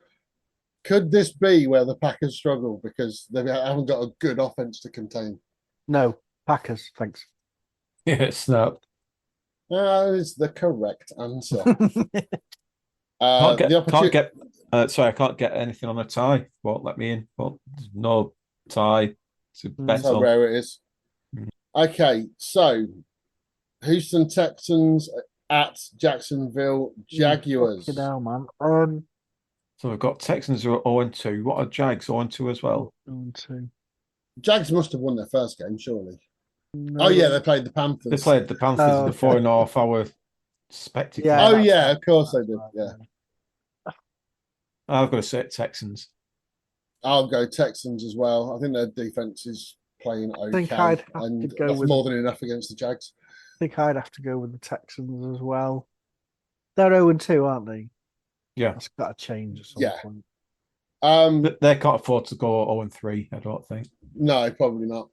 Could this be where the Packers struggle because they haven't got a good offense to contain? No, Packers. Thanks. Yeah, it's not. That is the correct answer. Sorry, I can't get anything on a tie. Won't let me in. But there's no tie to bet That's how on. rare it is. Okay, so Houston Texans at Jacksonville Jaguars. Fucking hell, man. So we've got Texans who are 0-2. What are Jags 0-2 as well? 2. Jags must have won their first game, surely. No. Oh yeah, they played the Panthers. They played the Panthers in the okay. 4.5 hour spectacle. Yeah. Oh that's yeah, right. of course they That's did. right, Yeah, I've got to say Texans. I'll go Texans as well. I think their defense is playing okay, think I'd have to and go that's with- more than enough against the Jags. I think I'd have to go with the Texans as well. They're 0-2, aren't they? Yeah. That's got to change at some Yeah. point. But they can't afford to go 0-3, I don't think. No, probably not.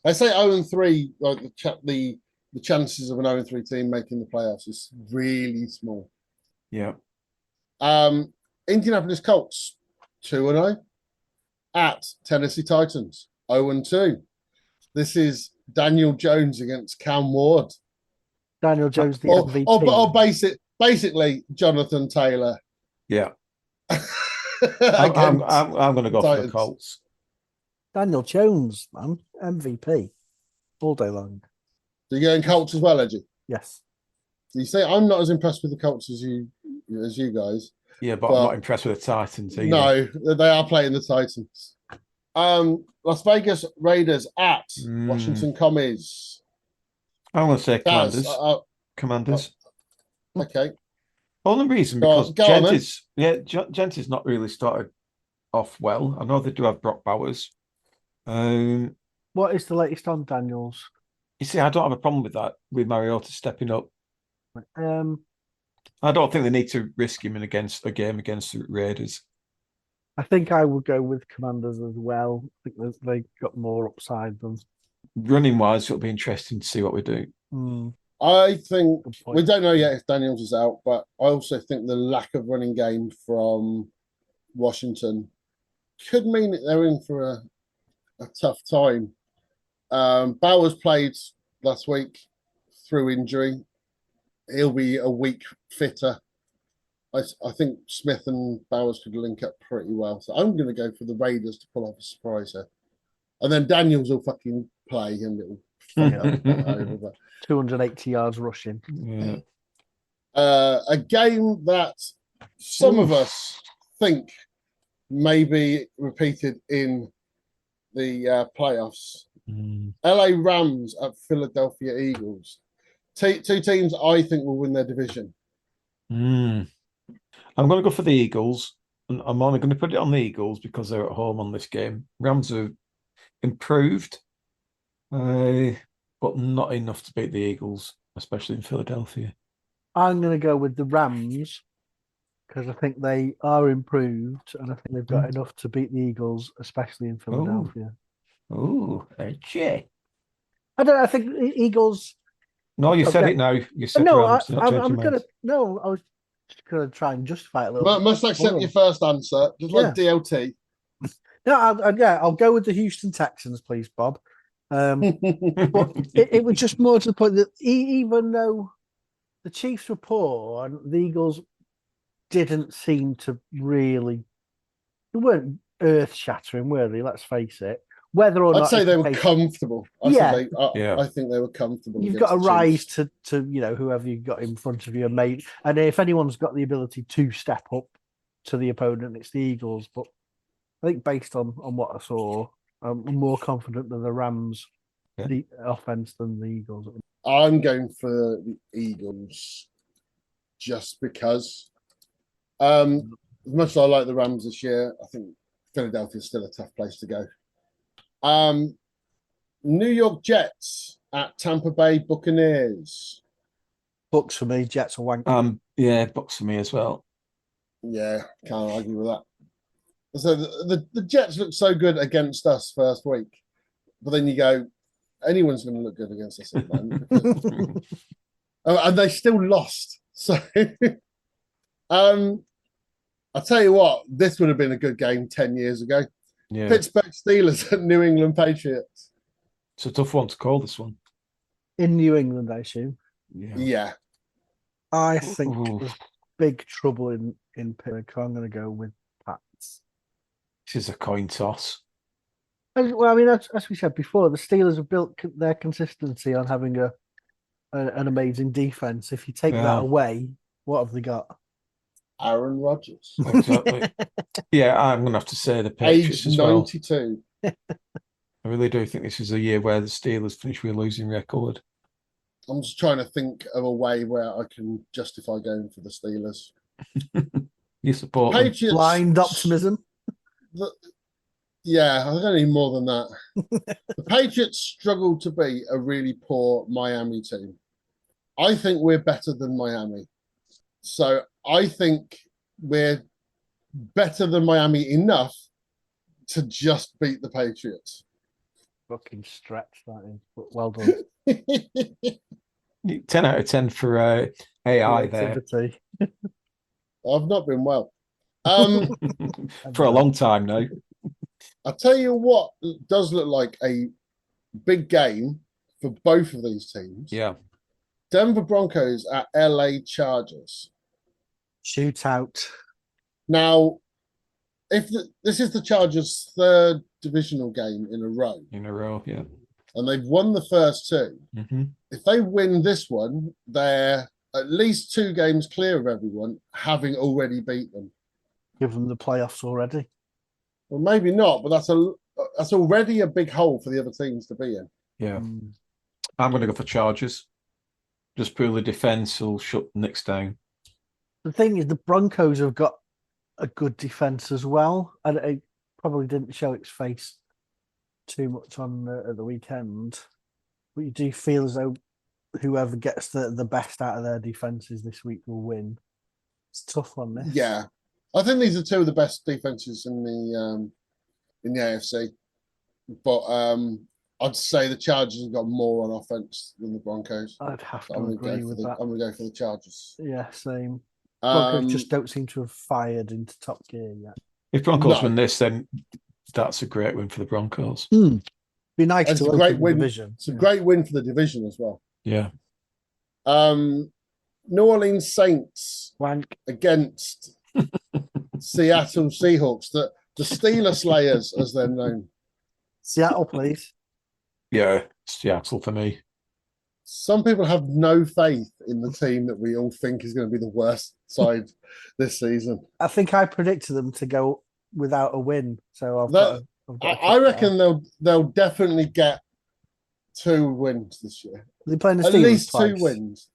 I say 0-3. Like the chances of an 0-3 team making the playoffs is really small. Yeah. Indianapolis Colts 2-0 at Tennessee Titans 0-2. This is Daniel Jones against Cam Ward. Daniel Jones, the Or, MVP. or basically Jonathan Taylor. Yeah. I'm against going to go for the Titans. Colts. Daniel Jones, man. MVP. All day long. So you're going Colts as well, Edgy? Yes. You say I'm not as impressed with the Colts as you guys. Yeah, but I'm not impressed with the Titans either. No, they are playing the Titans. Las Vegas Raiders at Washington Commies. I'm going to say Commanders. Daz, Commanders. Okay. Only reason because Gentry's not really started off well. I know they do have Brock Bowers. What is the latest on Daniels? You see, I don't have a problem with that, with Mariota stepping up. I don't think they need to risk him in a game against the Raiders. I think I would go with Commanders as well. I think they got more upside than running wise. It'll be interesting to see what we do. I think we don't know yet if Daniels is out, but I also think the lack of running game from Washington could mean that they're in for a tough time. Bowers played last week through injury. He'll be a week fitter. I think Smith and Bowers could link up pretty well. So I'm going to go for the Raiders to pull off a surprise here. And then Daniels will fucking play and it'll over. 280 yards rushing. Yeah. A game that some of us think may be repeated in the playoffs. LA Rams at Philadelphia Eagles. Two teams I think will win their division. I'm going to go for the Eagles, and I'm only going to put it on the Eagles because they're at home on this game. Rams have improved, but not enough to beat the Eagles, especially in Philadelphia. I'm going to go with the Rams because I think they are improved, and I think they've got enough to beat the Eagles, especially in Philadelphia. Oh, Edgy. I think the Eagles. No, you said it now. You said Rams. I'm gonna. No, I was just gonna try and justify it a little. Must accept your first answer, just like DLT. No, I'll go with the Houston Texans, please, Bob. But it was just more to the point that even though the Chiefs were poor and the Eagles didn't seem to really, they weren't earth-shattering, were they? Let's face it. Whether or not I'd say they were comfortable. I think they were comfortable. You've got to rise to whoever you've got in front of you, and if anyone's got the ability to step up to the opponent, it's the Eagles. But I think based on what I saw, I'm more confident than the Rams, the offense, than the Eagles. I'm going for the Eagles just because. As much as I like the Rams this year, I think Philadelphia is still a tough place to go. New York Jets at Tampa Bay Buccaneers. Bucks for me, Jets are wank. Yeah, Bucks for me as well. Yeah, can't argue with that. So the Jets look so good against us first week, but then you go, anyone's going to look good against us at the moment. And they still lost. So, I'll tell you what, this would have been a good game 10 years ago. Yeah. Pittsburgh Steelers and New England Patriots. It's a tough one to call, this one. In New England, I assume. Yeah. I think there's big trouble in Pittsburgh. I'm going to go with Pats. This is a coin toss. Well, I mean, as we said before, the Steelers have built their consistency on having an amazing defense. If you take that away, what have they got? Aaron Rodgers. Exactly. Yeah, I'm going to have to say the Patriots Age as well. 92. I really do think this is a year where the Steelers finish with a losing record. I'm just trying to think of a way where I can justify going for the Steelers. You support Patriots, blind optimism. Yeah, I don't need more than that. The Patriots struggle to beat a really poor Miami team. I think we're better than Miami. So I think we're better than Miami enough to just beat the Patriots. Fucking stretch, that is. But well done. 10 out of 10 for AI there. I've not been well. For a long time now. I'll tell you what does look like a big game for both of these teams. Yeah. Denver Broncos at LA Chargers. Shootout. Now, this is the Chargers' third divisional game in a row. Yeah. And they've won the first two. Mm-hmm. If they win this one, they're at least 2 games clear of everyone, having already beat them. Give them the playoffs already. Well, maybe not, but that's already a big hole for the other teams to be in. Yeah. I'm going to go for Chargers. Just purely defence will shut the Knicks down. The thing is, the Broncos have got a good defense as well, and it probably didn't show its face too much on at the weekend. But you do feel as though whoever gets the best out of their defenses this week will win. It's a tough one, this. Yeah, I think these are 2 of the best defenses in the AFC. But I'd say the Chargers have got more on offense than the Broncos. I'd have to I'm agree with that. I'm going to go for the Chargers. Yeah, same. Broncos just don't seem to have fired into top gear yet. If Broncos win this, then that's a great win for the Broncos. Be nice It's to a great open win. the division. It's a great win for the division as well. Yeah. New Orleans Saints Wank. against Seattle Seahawks, the Steeler Slayers, as they're known. Seattle, please. Yeah, Seattle for me. Some people have no faith in the team that we all think is going to be the worst side this season. I think I predicted them to go without a win, so I reckon they'll definitely get 2 wins this year. They're playing the Steelers At least twice. 2 wins.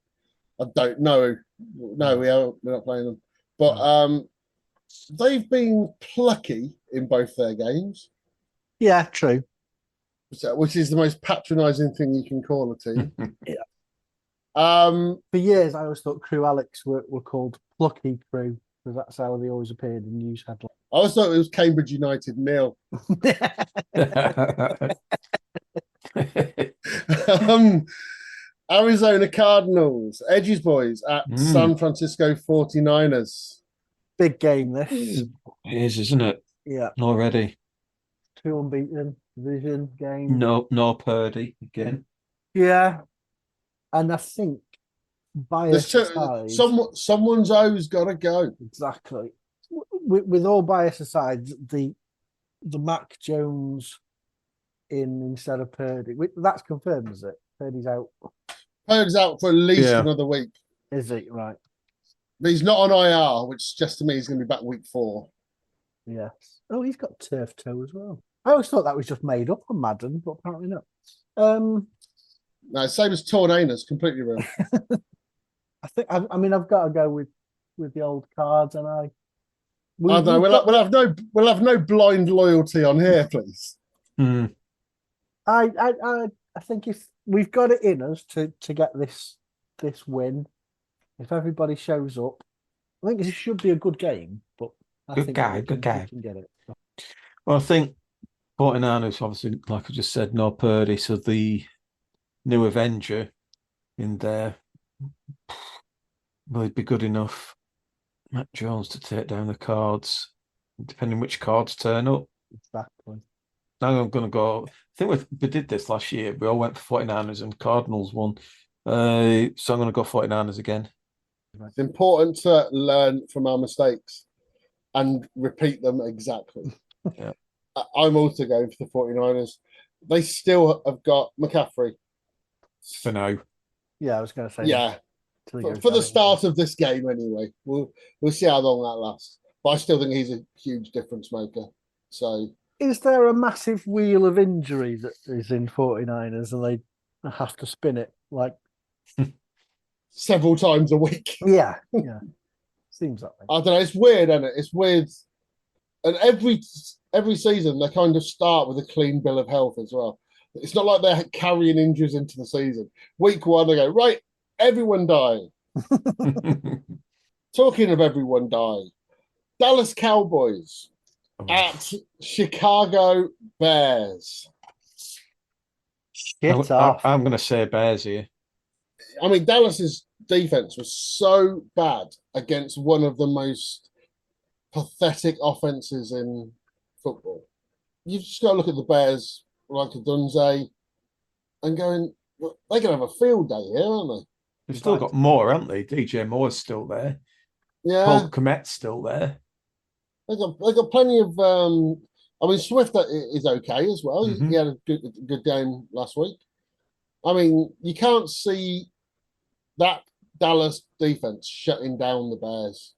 I don't know. No, we're not playing them. But they've been plucky in both their games. Yeah, true. Which is the most patronising thing you can call a team. Yeah. For years, I always thought Crew Alex were called Plucky Crew because that's how they always appeared in news headlines. I always thought it was Cambridge United nil. Arizona Cardinals, Edgy's boys at San Francisco 49ers. Big game, this. It is, isn't it? Yeah. Already. 2 unbeaten division game. No Purdy again. Yeah. And I think bias aside, someone's O's got to go. Exactly. With all bias aside, the Mac Jones in instead of Purdy, that's confirmed, is it? Purdy's out. Purdy's out for at least another week. Is he? Right. But he's not on IR, which suggests to me he's going to be back week 4. Yes. Oh, he's got turf toe as well. I always thought that was just made up on Madden, but apparently not. No, same as torn anus, completely real. I mean, I've got to go with the old cards, and I don't know. We'll have no blind loyalty on here, please. I think if we've got it in us to get this win, if everybody shows up, I think this should be a good game. But good guy. We can get it. Well, I think 49ers, obviously, like I just said, no Purdy, so the new Avenger in there will it be good enough? Matt Jones to take down the cards, depending which cards turn up. Exactly. Now I'm going to go. I think we did this last year. We all went for 49ers and Cardinals won. So I'm going to go 49ers again. It's important to learn from our mistakes and repeat them exactly. Yeah. I'm also going for the 49ers. They still have got McCaffrey. For now. Yeah, I was going to say. Yeah. For the start of this game, anyway. We'll see how long that lasts. But I still think he's a huge difference maker. So, is there a massive wheel of injury that is in 49ers and they have to spin it like several times a week? Yeah. Seems that way. I don't know. It's weird, isn't it? It's weird. And every season they kind of start with a clean bill of health as well. It's not like they're carrying injuries into the season. Week 1, they go, right, everyone die. Talking of everyone die, Dallas Cowboys at Chicago Bears. I'm going to say Bears here. I mean, Dallas's defense was so bad against one of the most pathetic offenses in football. You've just got to look at the Bears like a Dunze and going, well, they're going to have a field day here, aren't they? They've still got more, haven't they? DJ Moore's still there. Yeah. Paul Komet's still there. They got plenty of. I mean, Swift is okay as well. Mm-hmm. He had a good game last week. I mean, you can't see that Dallas defense shutting down the Bears.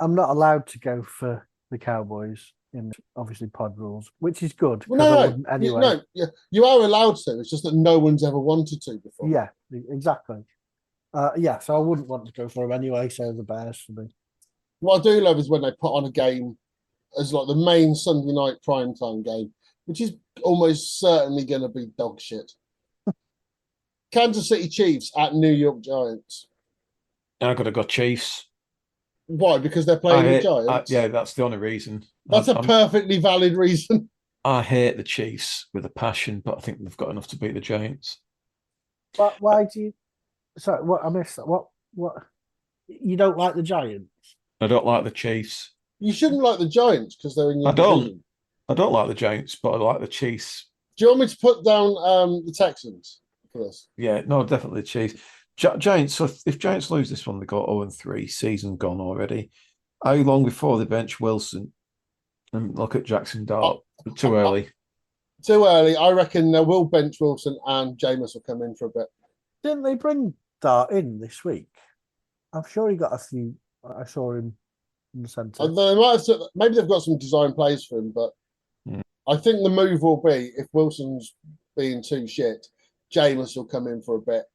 I'm not allowed to go for the Cowboys in obviously pod rules, which is good. Well, I no, wouldn't anyway. you are allowed to. It's just that no one's ever wanted to before. Yeah, exactly. So I wouldn't want to go for them anyway. So the Bears for me. What I do love is when they put on a game as like the main Sunday night primetime game, which is almost certainly going to be dog shit. Kansas City Chiefs at New York Giants. I got to go Chiefs. Why? Because they're playing the Giants? Yeah, that's the only reason. That's a perfectly valid reason. I hate the Chiefs with a passion, but I think they've got enough to beat the Giants. But why do you... Sorry, what I missed that. What? You don't like the Giants? I don't like the Chiefs. You shouldn't like the Giants because they're in your division. I don't like the Giants, but I like the Chiefs. Do you want me to put down the Texans for this? Yeah, no, definitely the Chiefs. Giants, so if Giants lose this one, they go 0-3, season gone already. How long before they bench Wilson and look at Jackson Dart? Too early. Too early. I reckon they will bench Wilson and Jameis will come in for a bit. Didn't they bring Dart in this week? I'm sure he got a few. I saw him in the centre. They might have, maybe they've got some design plays for him, but I think the move will be if Wilson's being too shit, Jameis will come in for a bit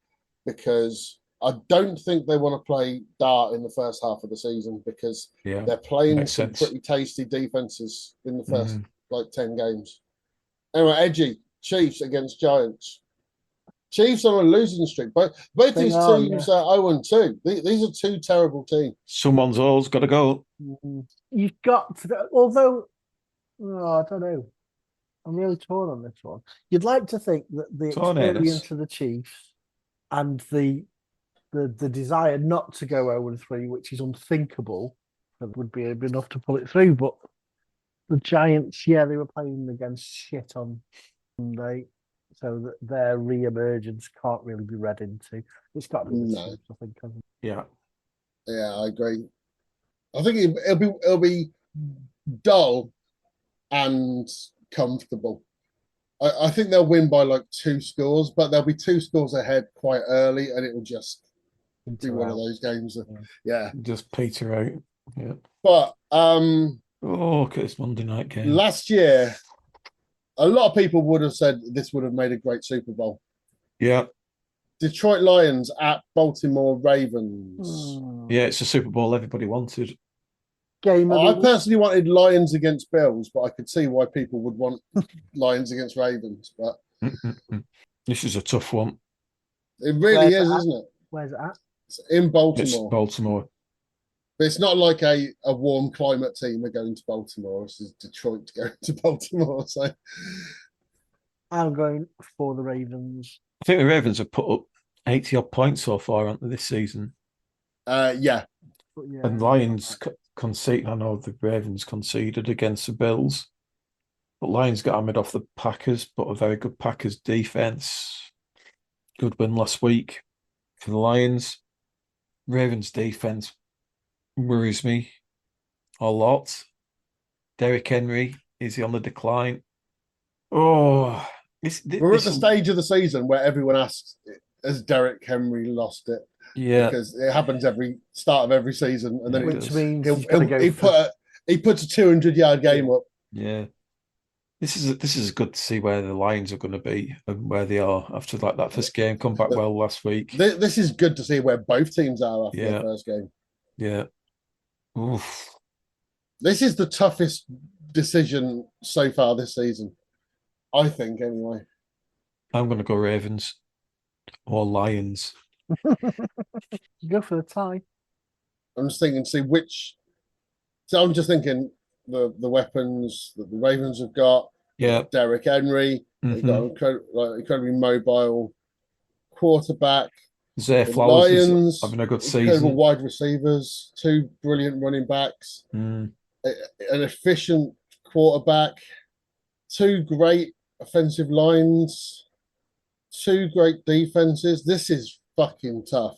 because I don't think they want to play Dart in the first half of the season because they're playing some pretty tasty defenses in the first 10 games. Anyway, Edgy, Chiefs against Giants. Chiefs on a losing streak. Both these teams are 0-2. These are two terrible teams. Someone's always got to go. You've got to, although, I don't know. I'm really torn on this one. You'd like to think that the experience of the Chiefs and the desire not to go 0-3, which is unthinkable, would be enough to pull it through. But the Giants, they were playing against shit on Sunday. So that their re-emergence can't really be read into. It's got to be the Chiefs, I think. Yeah, I agree. I think it'll be dull and comfortable. I think they'll win by like 2 scores, but there'll be 2 scores ahead quite early, and it will just be one of those games. Just peter out. Yeah, but look at this Monday night game. Last year, a lot of people would have said this would have made a great Super Bowl. Yeah. Detroit Lions at Baltimore Ravens. Yeah, it's a Super Bowl everybody wanted. I personally wanted Lions against Bills, but I could see why people would want Lions against Ravens. But this is a tough one. It really is, isn't it? Where's it at? It's in Baltimore. It's Baltimore. But it's not like a warm climate team are going to Baltimore. This is Detroit going to Baltimore. So I'm going for the Ravens. I think the Ravens have put up 80-odd points so far, aren't they, this season? Yeah. And Lions concede. I know the Ravens conceded against the Bills, but Lions got hammered off the Packers, but a very good Packers defense. Good win last week for the Lions. Ravens defense worries me a lot. Derrick Henry, is he on the decline? We're at the stage of the season where everyone asks, has Derrick Henry lost it? Yeah, because it happens every start of every season, and then which means he puts a 200-yard game up. Yeah, this is good to see where the Lions are going to be and where they are after that first game. Come back well last week. This is good to see where both teams are after the first game. Yeah. Oof. This is the toughest decision so far this season, I think. Anyway, I'm going to go Ravens or Lions. Go for the tie. I'm just thinking, I'm just thinking the weapons that the Ravens have got. Yeah, Derrick Henry. They've got incredibly mobile quarterback. Zay Flowers Lions having a good incredible season. Wide receivers, 2 brilliant running backs, an efficient quarterback, 2 great offensive lines, 2 great defenses. This is fucking tough.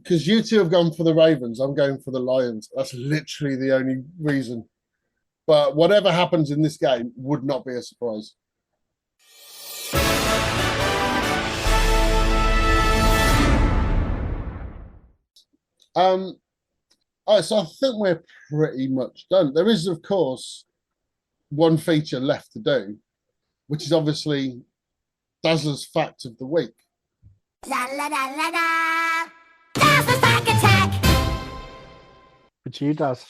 Because you two have gone for the Ravens, I'm going for the Lions. That's literally the only reason. But whatever happens in this game would not be a surprise. All right, so I think we're pretty much done. There is, of course, one feature left to do, which is obviously Dazzler's Fact of the Week. Dazzler's Fact Attack! Which you does.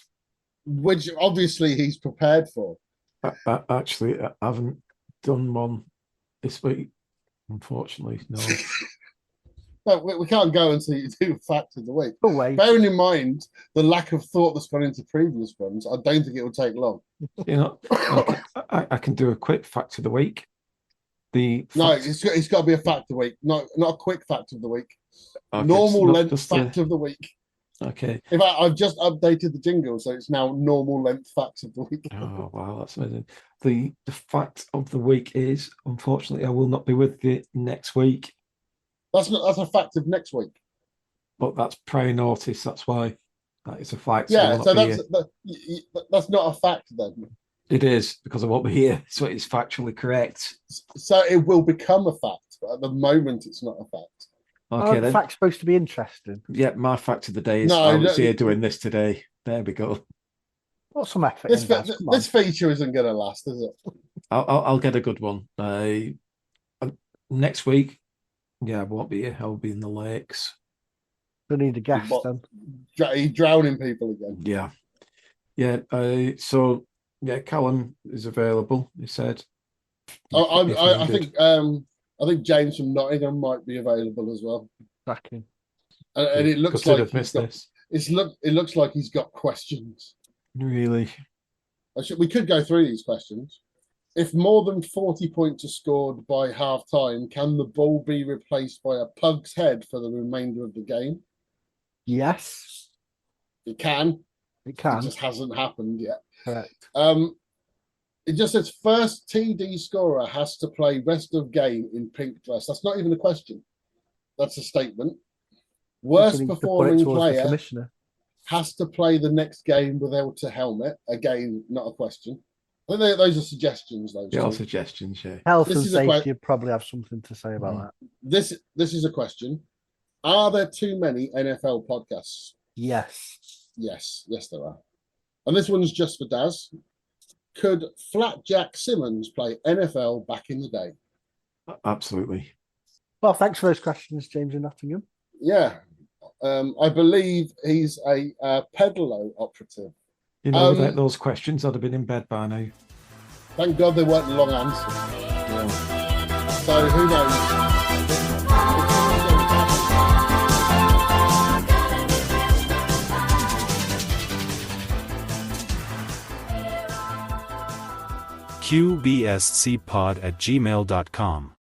Which obviously he's prepared for. Actually, I haven't done one this week, unfortunately. No. But we can't go until you do Fact of the Week. Oh, wait. Bearing in mind the lack of thought that's gone into previous ones, I don't think it will take long. You know, I can do a quick Fact of the Week. No, it's got to be a Fact of the Week, not a quick Fact of the Week. Okay, Normal length Fact of the Week. Okay. In fact, I've just updated the jingle, so it's now normal length Fact of the Week. Oh wow, that's amazing. The fact of the week is, unfortunately, I will not be with you next week. That's a fact of next week. But that's prior notice. That's why that is a fact. Yeah, so that's not a fact then. It is, because I won't be here, so it's factually correct. So it will become a fact, but at the moment it's not a fact. Okay, then. Fact's supposed to be interesting. Yeah, my fact of the day is I was here doing this today. There we go. What's some effort? This feature isn't going to last, is it? I'll get a good one. Next week, yeah, I won't be here. I'll be in the lakes. We need a guest then. You're drowning people again. Yeah. Yeah. So yeah, Callum is available, he said. I think James from Nottingham might be available as well. Exactly. And it looks like it looks like he's got questions. Really? We could go through these questions. If more than 40 points are scored by half time, can the ball be replaced by a pug's head for the remainder of the game? Yes. It can. It can. It just hasn't happened yet. Correct. It just says first TD scorer has to play rest of game in pink dress. That's not even a question. That's a statement. Worst performing player has to play the next game without a helmet. Again, not a question. I think those are suggestions, though. Yeah, suggestions, yeah. Health and safety probably have something to say about that. This is a question. Are there too many NFL podcasts? Yes. Yes, there are. And this one's just for Daz. Could Flat Jack Simmons play NFL back in the day? Absolutely. Well, thanks for those questions, James in Nottingham. Yeah. I believe he's a Pedalo operative. You know, without those questions, I'd have been in bed by now. Thank God they weren't long answers. Yeah. So who knows? qbscpod@gmail.com